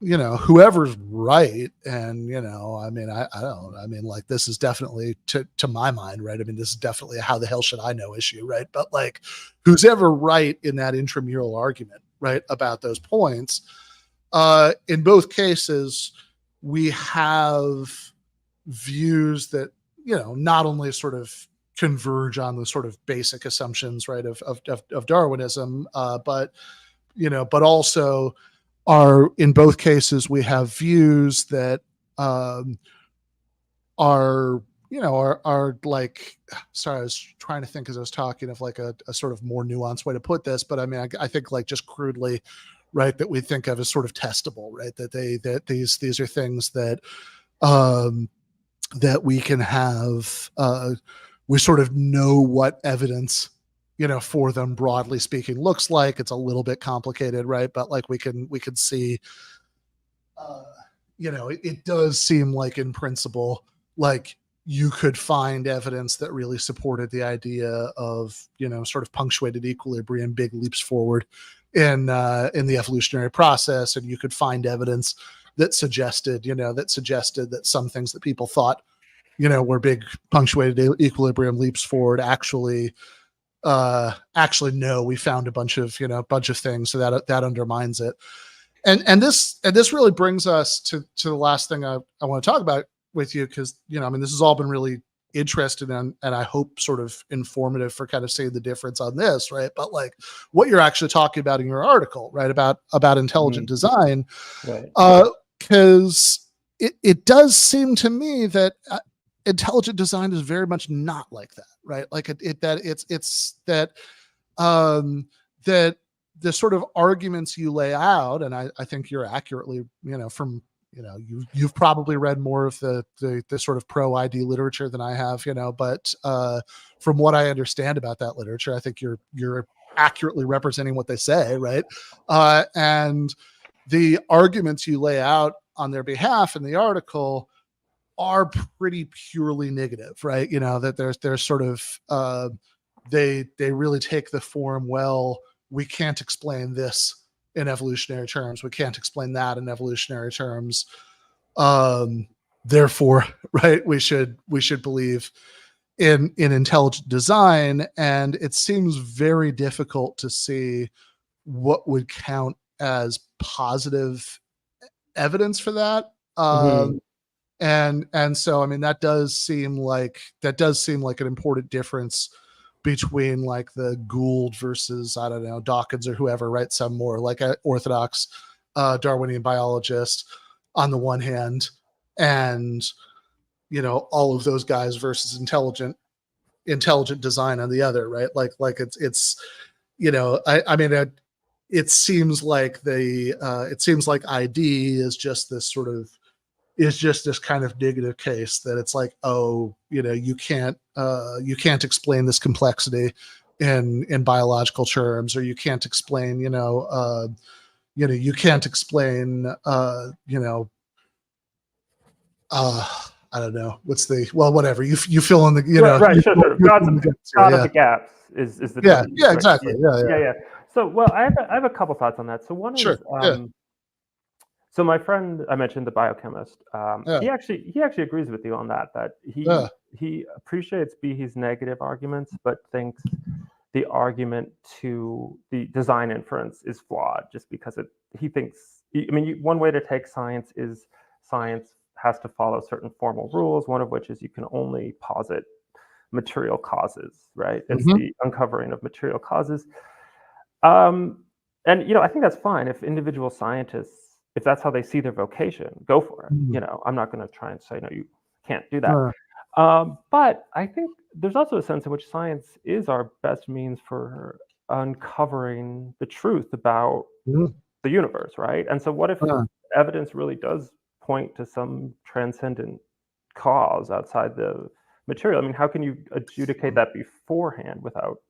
whoever's right. And, I mean, I don't, I mean, like, this is definitely to my mind, right? I mean, this is definitely a how the hell should I know issue, right? But like, who's ever right in that intramural argument, right? About those points, in both cases, we have views that, not only sort of converge on the sort of basic assumptions, right, of Darwinism, but also are, in both cases, we have views that um, are are like, sorry, I was trying to think as I was talking of like a sort of more nuanced way to put this, but I mean, I think like just crudely, right, that we think of as sort of testable, right, that these are things that um that we can have, we sort of know what evidence, for them, broadly speaking, looks like. It's a little bit complicated, right? But like we can see, uh, it does seem like in principle, like you could find evidence that really supported the idea of, sort of punctuated equilibrium, big leaps forward in the evolutionary process. And you could find evidence that suggested, that some things that people thought, were big punctuated equilibrium leaps forward, actually no, we found a bunch of things, so that undermines it. And this really brings us to the last thing I want to talk about with you, because, I mean, this has all been really interesting, and I hope sort of informative for kind of seeing the difference on this, right? But like what you're actually talking about in your article, right, about intelligent Mhm. design, Right. because it does seem to me that intelligent design is very much not like that, right? Like it's that, um, that the sort of arguments you lay out, and I think you're accurately, from, you've probably read more of the sort of pro ID literature than I have, but from what I understand about that literature, I think you're accurately representing what they say, right? And the arguments you lay out on their behalf in the article are pretty purely negative, right? That there's sort of, they really take the form, well, we can't explain this in evolutionary terms, we can't explain that in evolutionary terms, um, therefore, right, we should believe in intelligent design. And it seems very difficult to see what would count as positive evidence for that. Mhm. And so, I mean, that does seem like an important difference between like the Gould versus, I don't know, Dawkins or whoever, right? Some more like a orthodox Darwinian biologist on the one hand, and, all of those guys versus intelligent design on the other, right? Like it's I mean, it seems like it seems like ID is just this sort of, is just this kind of negative case, that it's like, oh, you can't explain this complexity in biological terms, or you can't explain, you can't explain, I don't know. Whatever. You fill in the, Right, sure. God in the gaps here, God of yeah. the gaps is the Yeah, term, yeah, right? exactly. Yeah, yeah. Yeah. So, well, I have a couple thoughts on that. So one Sure. is, Yeah, so my friend I mentioned, the biochemist, yeah, he actually agrees with you on that. That yeah. he appreciates Behe's negative arguments, but thinks the argument to the design inference is flawed, just because he thinks. I mean, one way to take science is science has to follow certain formal rules. One of which is you can only posit material causes, right? It's Mhm. the uncovering of material causes. Um, and I think that's fine if individual scientists, if that's how they see their vocation, go for it. Mhm. I'm not going to try and say no, you can't do that. Uh, But I think there's also a sense in which science is our best means for uncovering the truth about mhm. the universe, right? And so, what if Uh, evidence really does point to some transcendent cause outside the material? I mean, how can you adjudicate that beforehand without?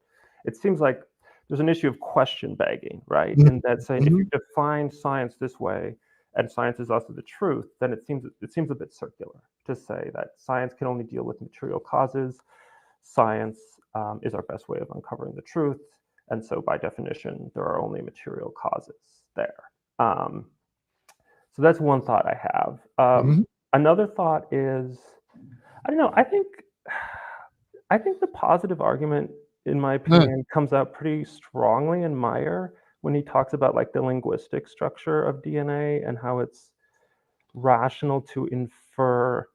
It seems like there's an issue of question begging, right? mhm, In that saying, if you mhm. define science this way, and science is also the truth, then it seems a bit circular to say that science can only deal with material causes. Science is our best way of uncovering the truth, and so by definition, there are only material causes there. Um, so that's one thought I have. Mhm. Another thought is, I don't know. I think the positive argument, in my Uh, opinion, comes out pretty strongly in Meyer when he talks about like the linguistic structure of DNA and how it's rational to infer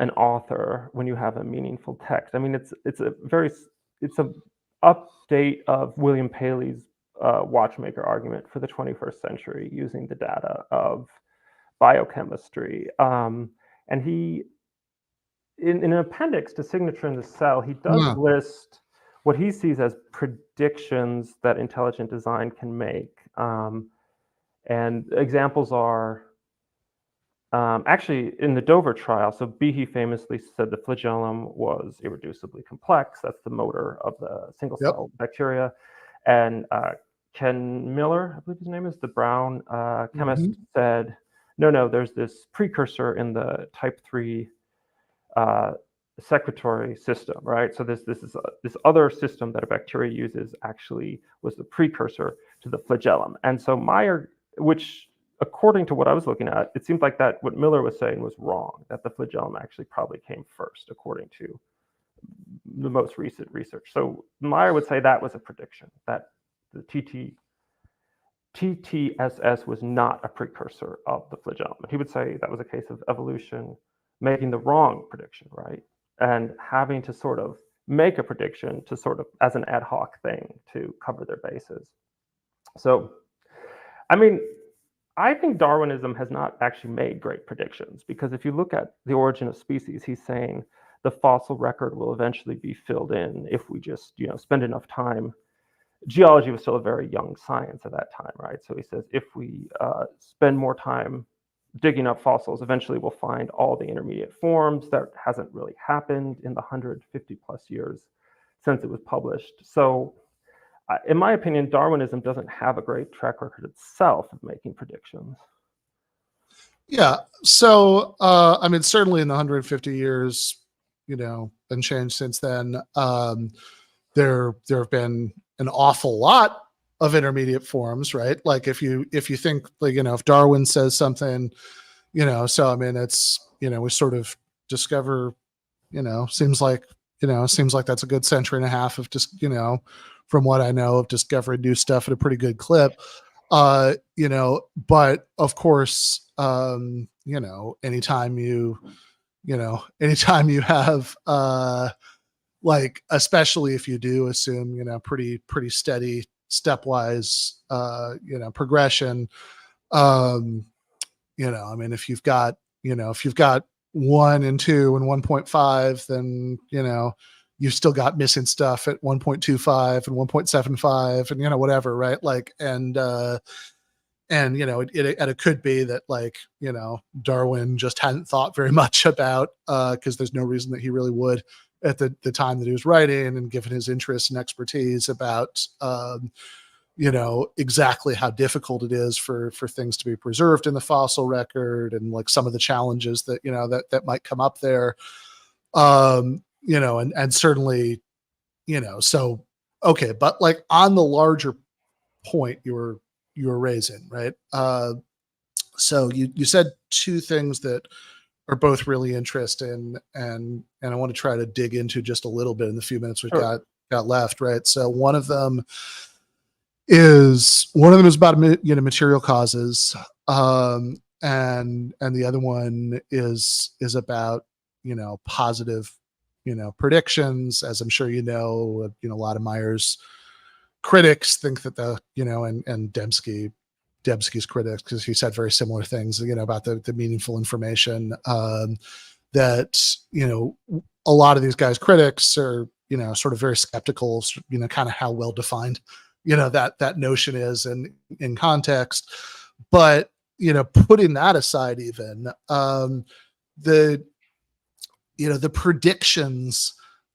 an author when you have a meaningful text. I mean, it's a update of William Paley's watchmaker argument for the 21st century using the data of biochemistry. And in an appendix to Signature in the Cell, he does uh, list what he sees as predictions that intelligent design can make. And examples are, actually, in the Dover trial, so Behe famously said the flagellum was irreducibly complex. That's the motor of the single yep. cell bacteria. And Ken Miller, I believe his name is, the Brown chemist, Mhm. said, no, there's this precursor in the type 3 uh, secretory system, right? So this other system that a bacteria uses actually was the precursor to the flagellum. And so Meyer, which according to what I was looking at, it seemed like that what Miller was saying was wrong, that the flagellum actually probably came first, according to the most recent research. So Meyer would say that was a prediction, that the TTSS was not a precursor of the flagellum. He would say that was a case of evolution making the wrong prediction, right? And having to sort of make a prediction to sort of as an ad hoc thing to cover their bases. So, I mean, I think Darwinism has not actually made great predictions, because if you look at the origin of species, he's saying the fossil record will eventually be filled in if we just, spend enough time. Geology was still a very young science at that time, right? So he says if we spend more time digging up fossils, eventually we'll find all the intermediate forms. That hasn't really happened in the 150 plus years since it was published. So in my opinion, Darwinism doesn't have a great track record itself of making predictions. Yeah. So, I mean, certainly in the 150 years, and change since then, there have been an awful lot of intermediate forms, right? Like if you think, like, if Darwin says something, so I mean, it's, we sort of discover, seems like that's a good century and a half of just, from what I know, of discovering new stuff at a pretty good clip. But of course, anytime you have, like, especially if you do assume, pretty steady stepwise, progression, um, I mean, if you've got 1 and 2 and 1.5, then, you've still got missing stuff at 1.25 and 1.75 and, whatever, right? Like, and it could be that, like, Darwin just hadn't thought very much about, because there's no reason that he really would at the time that he was writing, and given his interest and expertise about exactly how difficult it is for things to be preserved in the fossil record, and like some of the challenges that that might come up there. And certainly, so okay, but like on the larger point you were raising, right? So you said two things that are both really interesting, and I want to try to dig into just a little bit in the few minutes we've Sure. got left, right? So one of them is about material causes, and the other one is about positive predictions. As I'm sure a lot of Myers critics think that and Dembski's critics, because he said very similar things about the meaningful information, that a lot of these guys critics are sort of very skeptical, kind of how well defined that notion is in context. But putting that aside, even the the predictions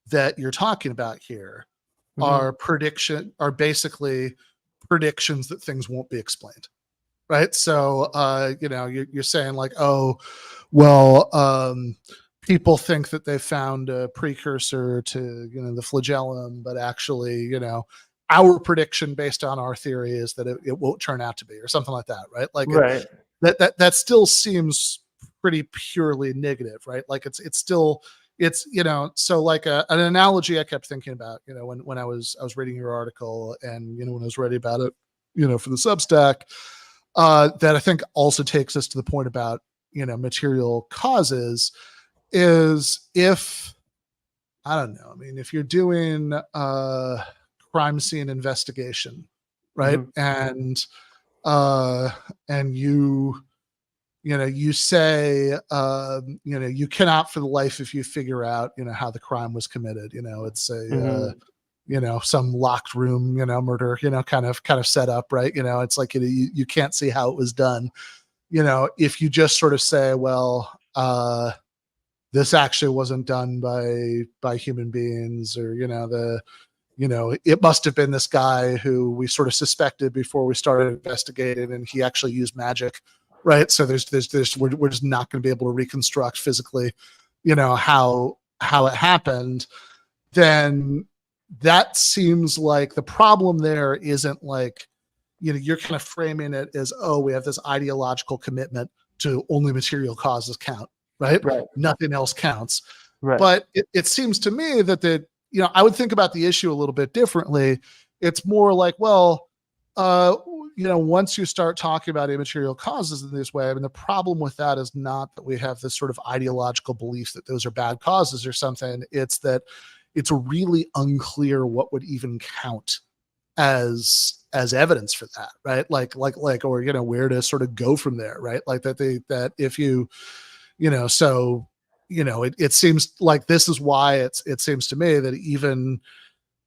that you're talking about here Mm-hmm. are basically predictions that things won't be explained, right? So you're saying like, oh, well, people think that they found a precursor to the flagellum, but actually our prediction based on our theory is that it won't turn out to be, or something like that, right? Like Right. that still seems pretty purely negative, right? Like it's still it's so like an analogy I kept thinking about when I was reading your article, and when I was ready about it for the Substack, that I think also takes us to the point about material causes, is if I don't know, I mean, if you're doing crime scene investigation, right? Mm-hmm. And you say you cannot for the life of you figure out how the crime was committed. It's a Mm-hmm. some locked room murder kind of set up, right? It's like you can't see how it was done. If you just sort of say, well, this actually wasn't done by human beings, or it must have been this guy who we sort of suspected before we started investigating, and he actually used magic, right? So we're just not going to be able to reconstruct physically how it happened. Then that seems like the problem there isn't like you're kind of framing it as, oh, we have this ideological commitment to only material causes count, right? Right. Nothing else counts. Right. But it seems to me that I would think about the issue a little bit differently. It's more like, well, once you start talking about immaterial causes in this way, I mean, the problem with that is not that we have this sort of ideological belief that those are bad causes or something. It's that it's really unclear what would even count as evidence for that, right? Or where to sort of go from there, right? Like that if so it seems like this is why it seems to me that even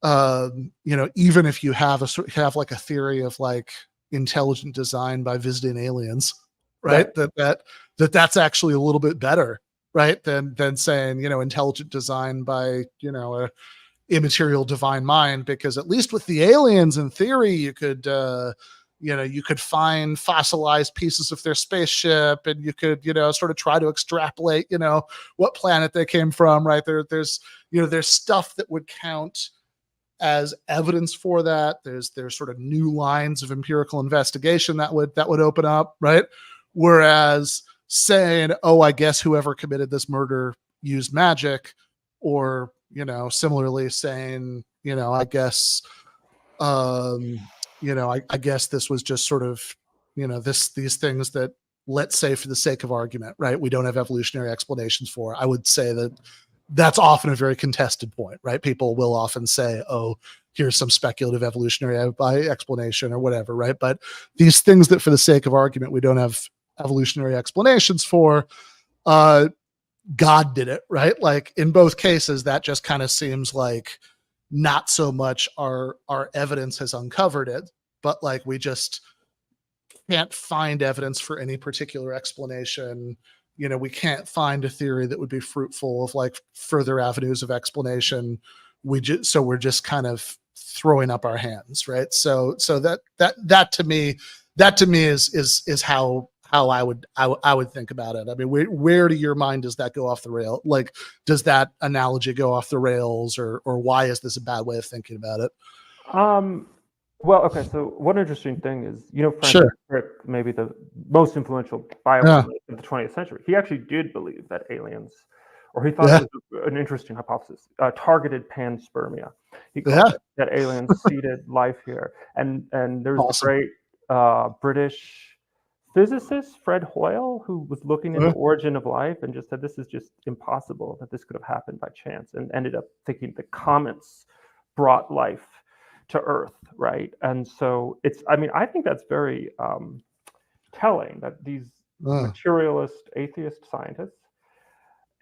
even if you have like a theory of like intelligent design by visiting aliens, Right. right? That's actually a little bit better, right? Than saying intelligent design by a immaterial divine mind, because at least with the aliens, in theory, you could you could find fossilized pieces of their spaceship, and you could sort of try to extrapolate what planet they came from, right? There's stuff that would count as evidence for that. There's sort of new lines of empirical investigation that would open up, right? Whereas saying, oh, I guess whoever committed this murder used magic, or similarly saying, I guess I guess this was just sort of these things that, let's say for the sake of argument, right, we don't have evolutionary explanations for. I would say that that's often a very contested point, right? People will often say, oh, here's some speculative evolutionary explanation or whatever, right? But these things that for the sake of argument we don't have evolutionary explanations for, God did it, right? Like in both cases, that just kind of seems like not so much our evidence has uncovered it, but like we just can't find evidence for any particular explanation. We can't find a theory that would be fruitful of like further avenues of explanation. We're just kind of throwing up our hands, right? So that to me is how I would think about it. I mean, where to your mind does that go off the rail? Like, does that analogy go off the rails, or why is this a bad way of thinking about it? Well, okay. So one interesting thing is, Francis Sure. Crick, maybe the most influential Yeah. biochemist of the 20th century, he actually did believe that aliens, or he thought Yeah. it was an interesting hypothesis, targeted panspermia. He called Yeah. it, that aliens seeded life here. And there's the Awesome. great British physicist Fred Hoyle, who was looking into Yeah. origin of life and just said this is just impossible that this could have happened by chance, and ended up thinking the comets brought life to Earth, right? And so I think that's very telling that these materialist atheist scientists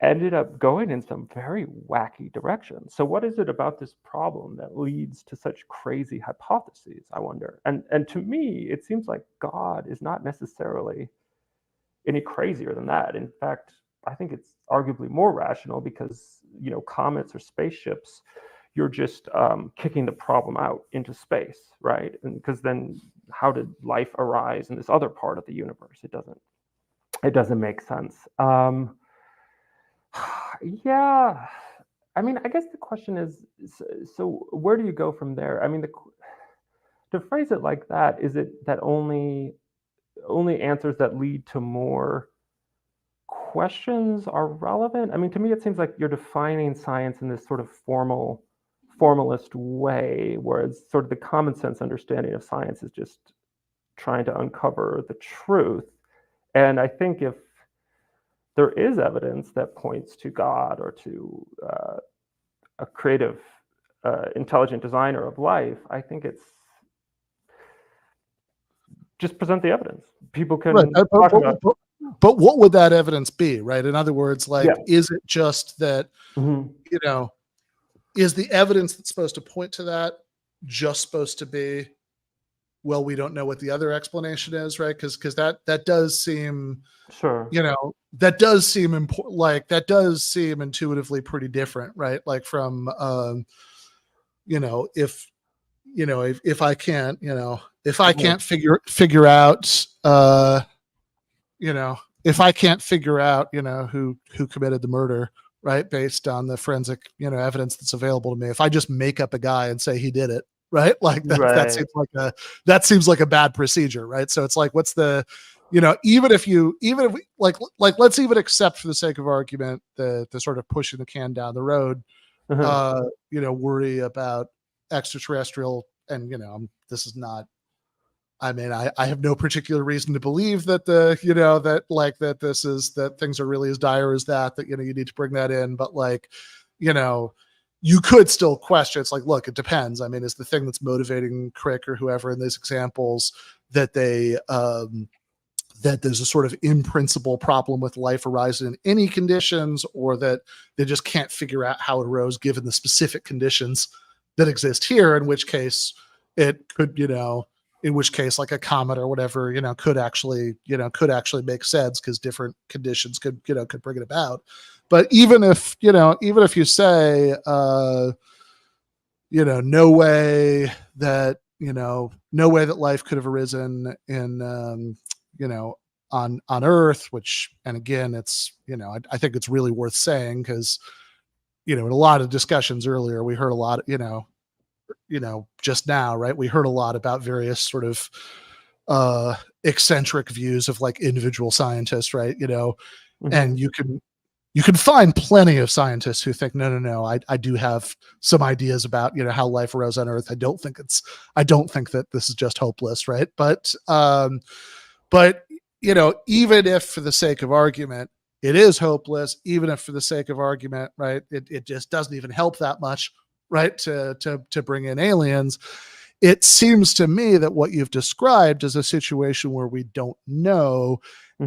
ended up going in some very wacky directions. So what is it about this problem that leads to such crazy hypotheses, I wonder? And to me, it seems like God is not necessarily any crazier than that. In fact, I think it's arguably more rational because, comets or spaceships, you're just kicking the problem out into space, right? And because then how did life arise in this other part of the universe? It doesn't make sense. Yeah. I guess the question is, so where do you go from there? To phrase it like that, is it that only answers that lead to more questions are relevant? To me, it seems like you're defining science in this sort of formalist way, whereas sort of the common sense understanding of science is just trying to uncover the truth. And I think if there is evidence that points to God or to a creative, intelligent designer of life, I think it's just present the evidence. People can Right. talk about. But what would that evidence be, right? In other words, like, Yeah. is it just that, Mhm. Is the evidence that's supposed to point to that just supposed to be, well, we don't know what the other explanation is, right? Because that does seem, Sure. that does seem important. Like, that does seem intuitively pretty different, right? Like from, if if I can't, if I can't figure out, if I can't figure out, who committed the murder, right, based on the forensic, evidence that's available to me, if I just make up a guy and say he did it, right, like Right. that seems like a bad procedure, right? So it's like, what's the, even if we, like let's even accept, for the sake of argument, the sort of pushing the can down the road, Uh-huh. worry about extraterrestrial, and this is not, I have no particular reason to believe that that things are really as dire as that you need to bring that in. But like, you could still question. It's like, look, it depends. Is the thing that's motivating Crick or whoever in these examples that that there's a sort of in principle problem with life arising in any conditions, or that they just can't figure out how it arose given the specific conditions that exist here, in which case it could, in which case, like a comet or whatever, could actually make sense, because different conditions could bring it about. But even if you say, no way that, no way that life could have arisen in, on Earth, which, and again, it's, I think it's really worth saying, because, in a lot of discussions earlier, we heard a lot, just now, right? We heard a lot about various sort of eccentric views of like individual scientists, right? And you can find plenty of scientists who think, no, I do have some ideas about, how life arose on Earth. I don't think that this is just hopeless, right? But even if, for the sake of argument, it is hopeless, even if, for the sake of argument, right, it just doesn't even help that much, right, to bring in aliens. It seems to me that what you've described is a situation where we don't know,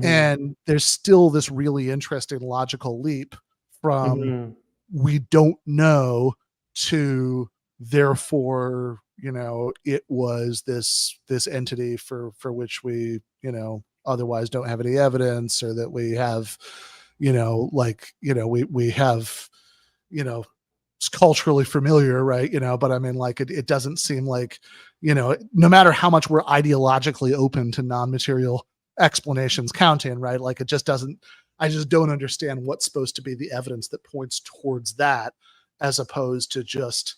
and there's still this really interesting logical leap from we don't know to, therefore, it was this entity for which we, otherwise don't have any evidence, or that we have, we have, it's culturally familiar, right? But I mean, like, it doesn't seem like, no matter how much we're ideologically open to non-material explanations counting, right? Like, it just doesn't, I just don't understand what's supposed to be the evidence that points towards that, as opposed to just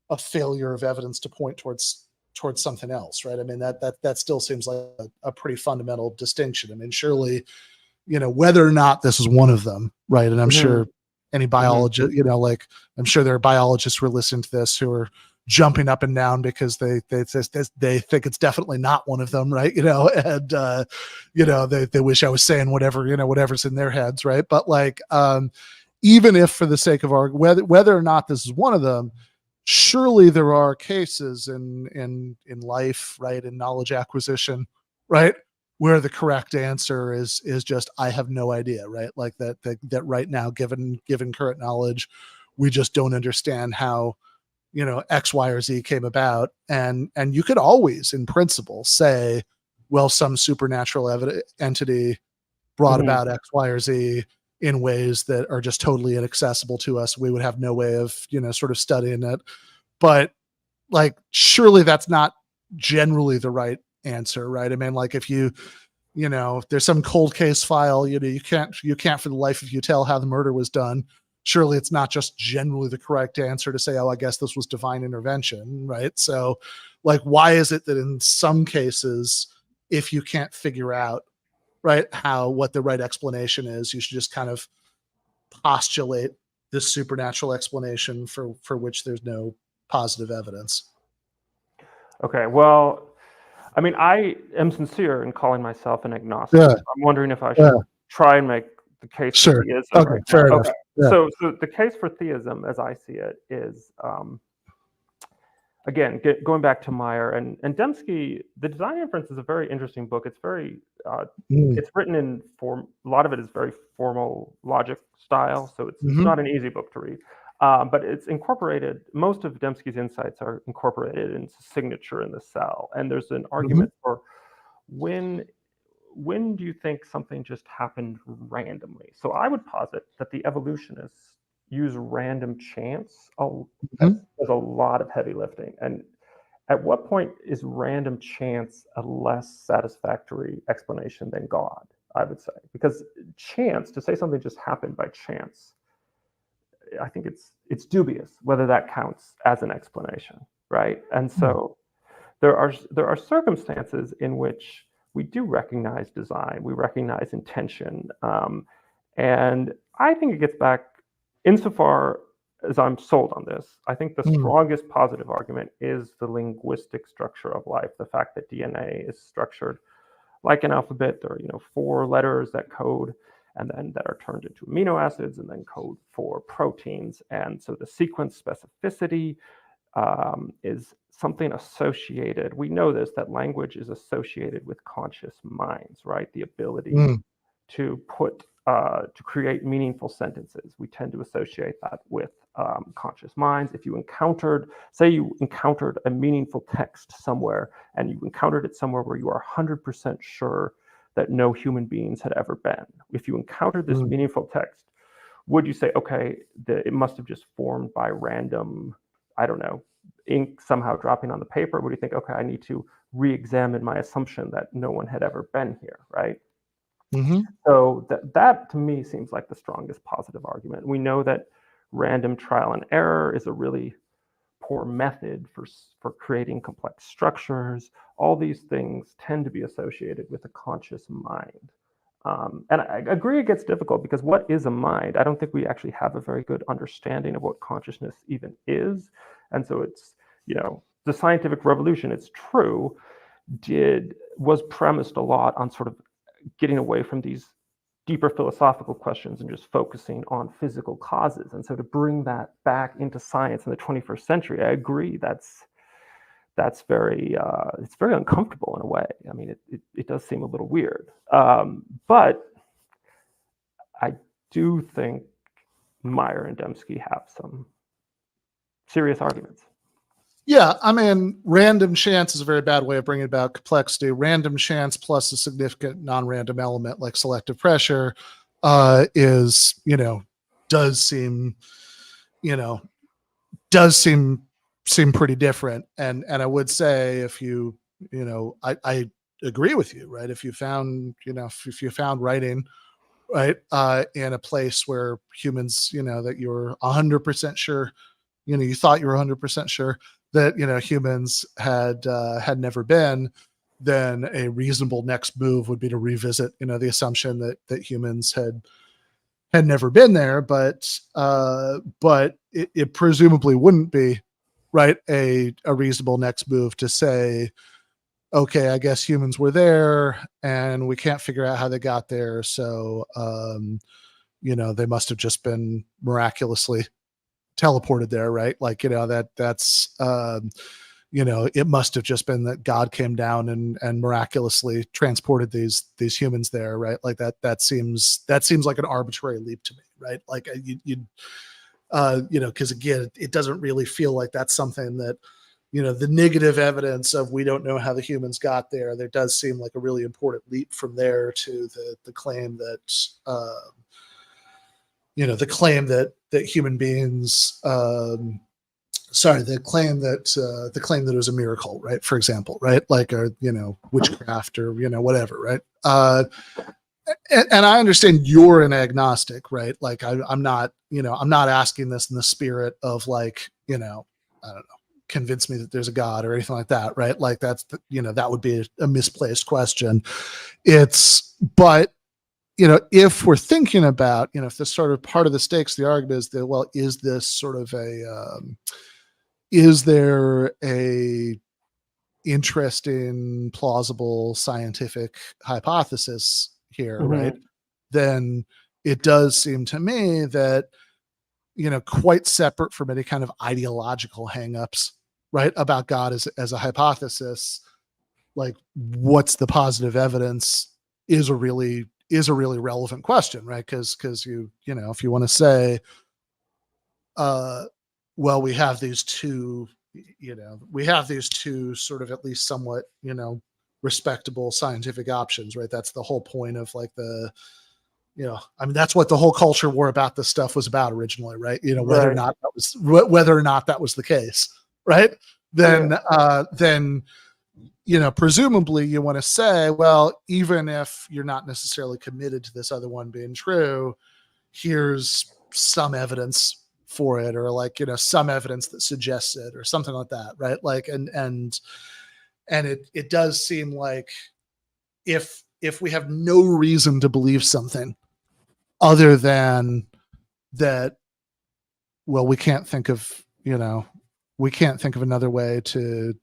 a failure of evidence to point towards something else, right? I mean, that still seems like a pretty fundamental distinction. I mean, surely, whether or not this is one of them, right? And I'm sure any biologist, like, I'm sure there are biologists who are listening to this who are jumping up and down because they think it's definitely not one of them, right? And they wish I was saying whatever's in their heads, right? But like, even if for the sake of whether or not this is one of them, surely there are cases in life, right, in knowledge acquisition, right, where the correct answer is just, I have no idea, right? Like that right now, given current knowledge, we just don't understand how, X, Y, or Z came about. And you could always, in principle, say, well, some supernatural entity brought about X, Y, or Z in ways that are just totally inaccessible to us. We would have no way of, sort of studying it. But like, surely that's not generally the right answer, right? I mean, like, if there's some cold case file, you can't for the life of you tell how the murder was done. Surely it's not just generally the correct answer to say, oh, I guess this was divine intervention, right? So like, why is it that in some cases, if you can't figure out, right, what the right explanation is, you should just kind of postulate this supernatural explanation for which there's no positive evidence? Okay, well, I mean, I am sincere in calling myself an agnostic. Yeah. I'm wondering if I should try and make the case for theism. Okay, right fair now. enough. Okay. Yeah. So the case for theism, as I see it, is again, going back to Meyer and Dembski. The Design Inference is a very interesting book. It's very it's written in form. A lot of it is very formal logic style, so it's not an easy book to read. But it's incorporated. Most of Dembski's insights are incorporated into signature in the cell, and there's an argument for when do you think something just happened randomly? So I would posit that the evolutionists use random chance as a lot of heavy lifting. And at what point is random chance a less satisfactory explanation than God, I would say? Because chance, to say something just happened by chance, I think it's dubious whether that counts as an explanation, right? And so there are circumstances in which we do recognize design, we recognize intention, and I think it gets back, insofar as I'm sold on this, I think the strongest positive argument is the linguistic structure of life, the fact that DNA is structured like an alphabet. There are 4 letters that code, and then that are turned into amino acids and then code for proteins. And so the sequence specificity is something associated. We know this, that language is associated with conscious minds, right? The ability to create meaningful sentences. We tend to associate that with conscious minds. If you encountered a meaningful text somewhere, and you encountered it somewhere where you are 100% sure that no human beings had ever been. If you encountered this meaningful text, would you say, okay, it must have just formed by random, I don't know, ink somehow dropping on the paper? Or would you think, okay, I need to re-examine my assumption that no one had ever been here, right? So that to me seems like the strongest positive argument. We know that random trial and error is a really poor method for creating complex structures. All these things tend to be associated with a conscious mind. And I agree it gets difficult, because what is a mind? I don't think we actually have a very good understanding of what consciousness even is. And so it's, the scientific revolution, it's true, was premised a lot on sort of getting away from these deeper philosophical questions and just focusing on physical causes. And so to bring that back into science in the 21st century, I agree that's very it's very uncomfortable in a way. I mean, it does seem a little weird, but I do think Meyer and Dembski have some serious arguments. Yeah, I mean, random chance is a very bad way of bringing about complexity. Random chance plus a significant non-random element like selective pressure does seem, does seem pretty different. And I would say, if you know, I agree with you, right? If you found, you know, if you found writing, right, in a place where humans, you know, that you're 100% sure, you know, you thought you were 100% sure that, you know, humans had never been, then a reasonable next move would be to revisit, you know, the assumption that humans had never been there. But it presumably wouldn't be, right, a reasonable next move to say, okay, I guess humans were there and we can't figure out how they got there. So, you know, they must have just been miraculously teleported there, right? Like, you know, that's, you know, it must have just been that God came down and miraculously transported these humans there, right? Like that seems like an arbitrary leap to me, right? Like you know, because again, it doesn't really feel like that's something that, you know, the negative evidence of we don't know how the humans got there. There does seem like a really important leap from there to the claim that, you know, the claim that human beings, the claim that it was a miracle, right? For example, right? Like, or, you know, witchcraft or, you know, whatever, right? And I understand you're an agnostic, right? Like I'm not, you know, I'm not asking this in the spirit of like, you know, I don't know, convince me that there's a God or anything like that, right? Like that's, you know, that would be a misplaced question. But, you know, if we're thinking about, you know, if this sort of part of the stakes, the argument is that, well, is this sort of is there a interesting, plausible scientific hypothesis here, Mm-hmm. right? Then it does seem to me that, you know, quite separate from any kind of ideological hangups, right, about God as a hypothesis, like what's the positive evidence is a really relevant question, right? Because you know, if you want to say, well, we have these two, you know, sort of at least somewhat, you know, respectable scientific options, right? That's the whole point of like the, you know, I mean, that's what the whole culture war about this stuff was about originally, right? You know, whether or not that was the case, right? Then, then, you know, presumably you want to say, well, even if you're not necessarily committed to this other one being true, here's some evidence for it, or like, you know, some evidence that suggests it or something like that, right? Like, and it does seem like if we have no reason to believe something other than that, well, we can't think of another way to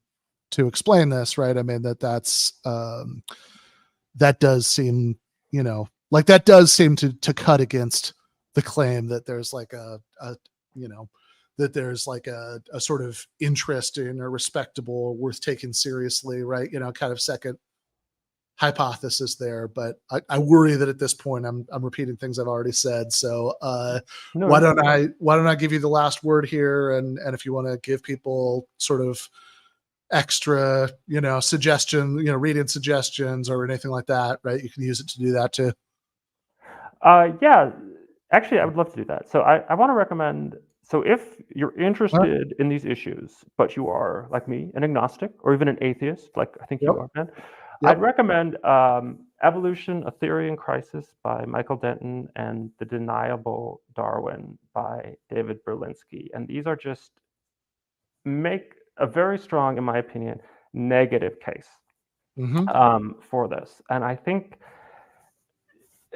explain this, right? I mean, that's that does seem, you know, like that does seem to cut against the claim that there's like a you know, that there's like a sort of interesting or respectable, worth taking seriously, right? You know, kind of second hypothesis there. But I worry that at this point I'm repeating things I've already said. So why don't I give you the last word here, and if you want to give people sort of extra, you know, suggestion, you know, reading suggestions or anything like that, right? You can use it to do that too. Yeah, actually, I would love to do that. So I want to recommend, so if you're interested in these issues, but you are, like me, an agnostic or even an atheist, like I think you are, Ben, I'd recommend Evolution, A Theory in Crisis by Michael Denton and The Deniable Darwin by David Berlinski. And these are just make a very strong, in my opinion, negative case for this. And I think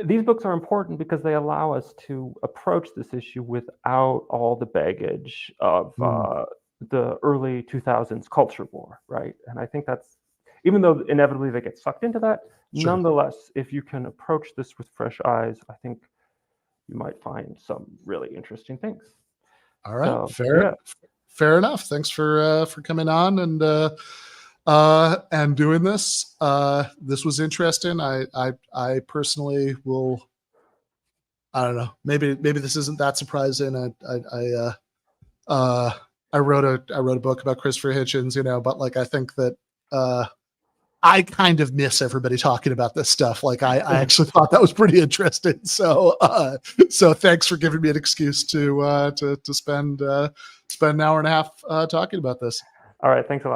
these books are important because they allow us to approach this issue without all the baggage of the early 2000s culture war, right? And I think that's, even though inevitably they get sucked into that, nonetheless, if you can approach this with fresh eyes, I think you might find some really interesting things. All right, so, fair enough. Thanks for coming on and doing this. This was interesting. I personally will, I don't know, maybe this isn't that surprising. I wrote a book about Christopher Hitchens, you know, but like I think that I kind of miss everybody talking about this stuff. Like I actually thought that was pretty interesting. So so thanks for giving me an excuse to spend spend an hour and a half talking about this. All right. Thanks a lot.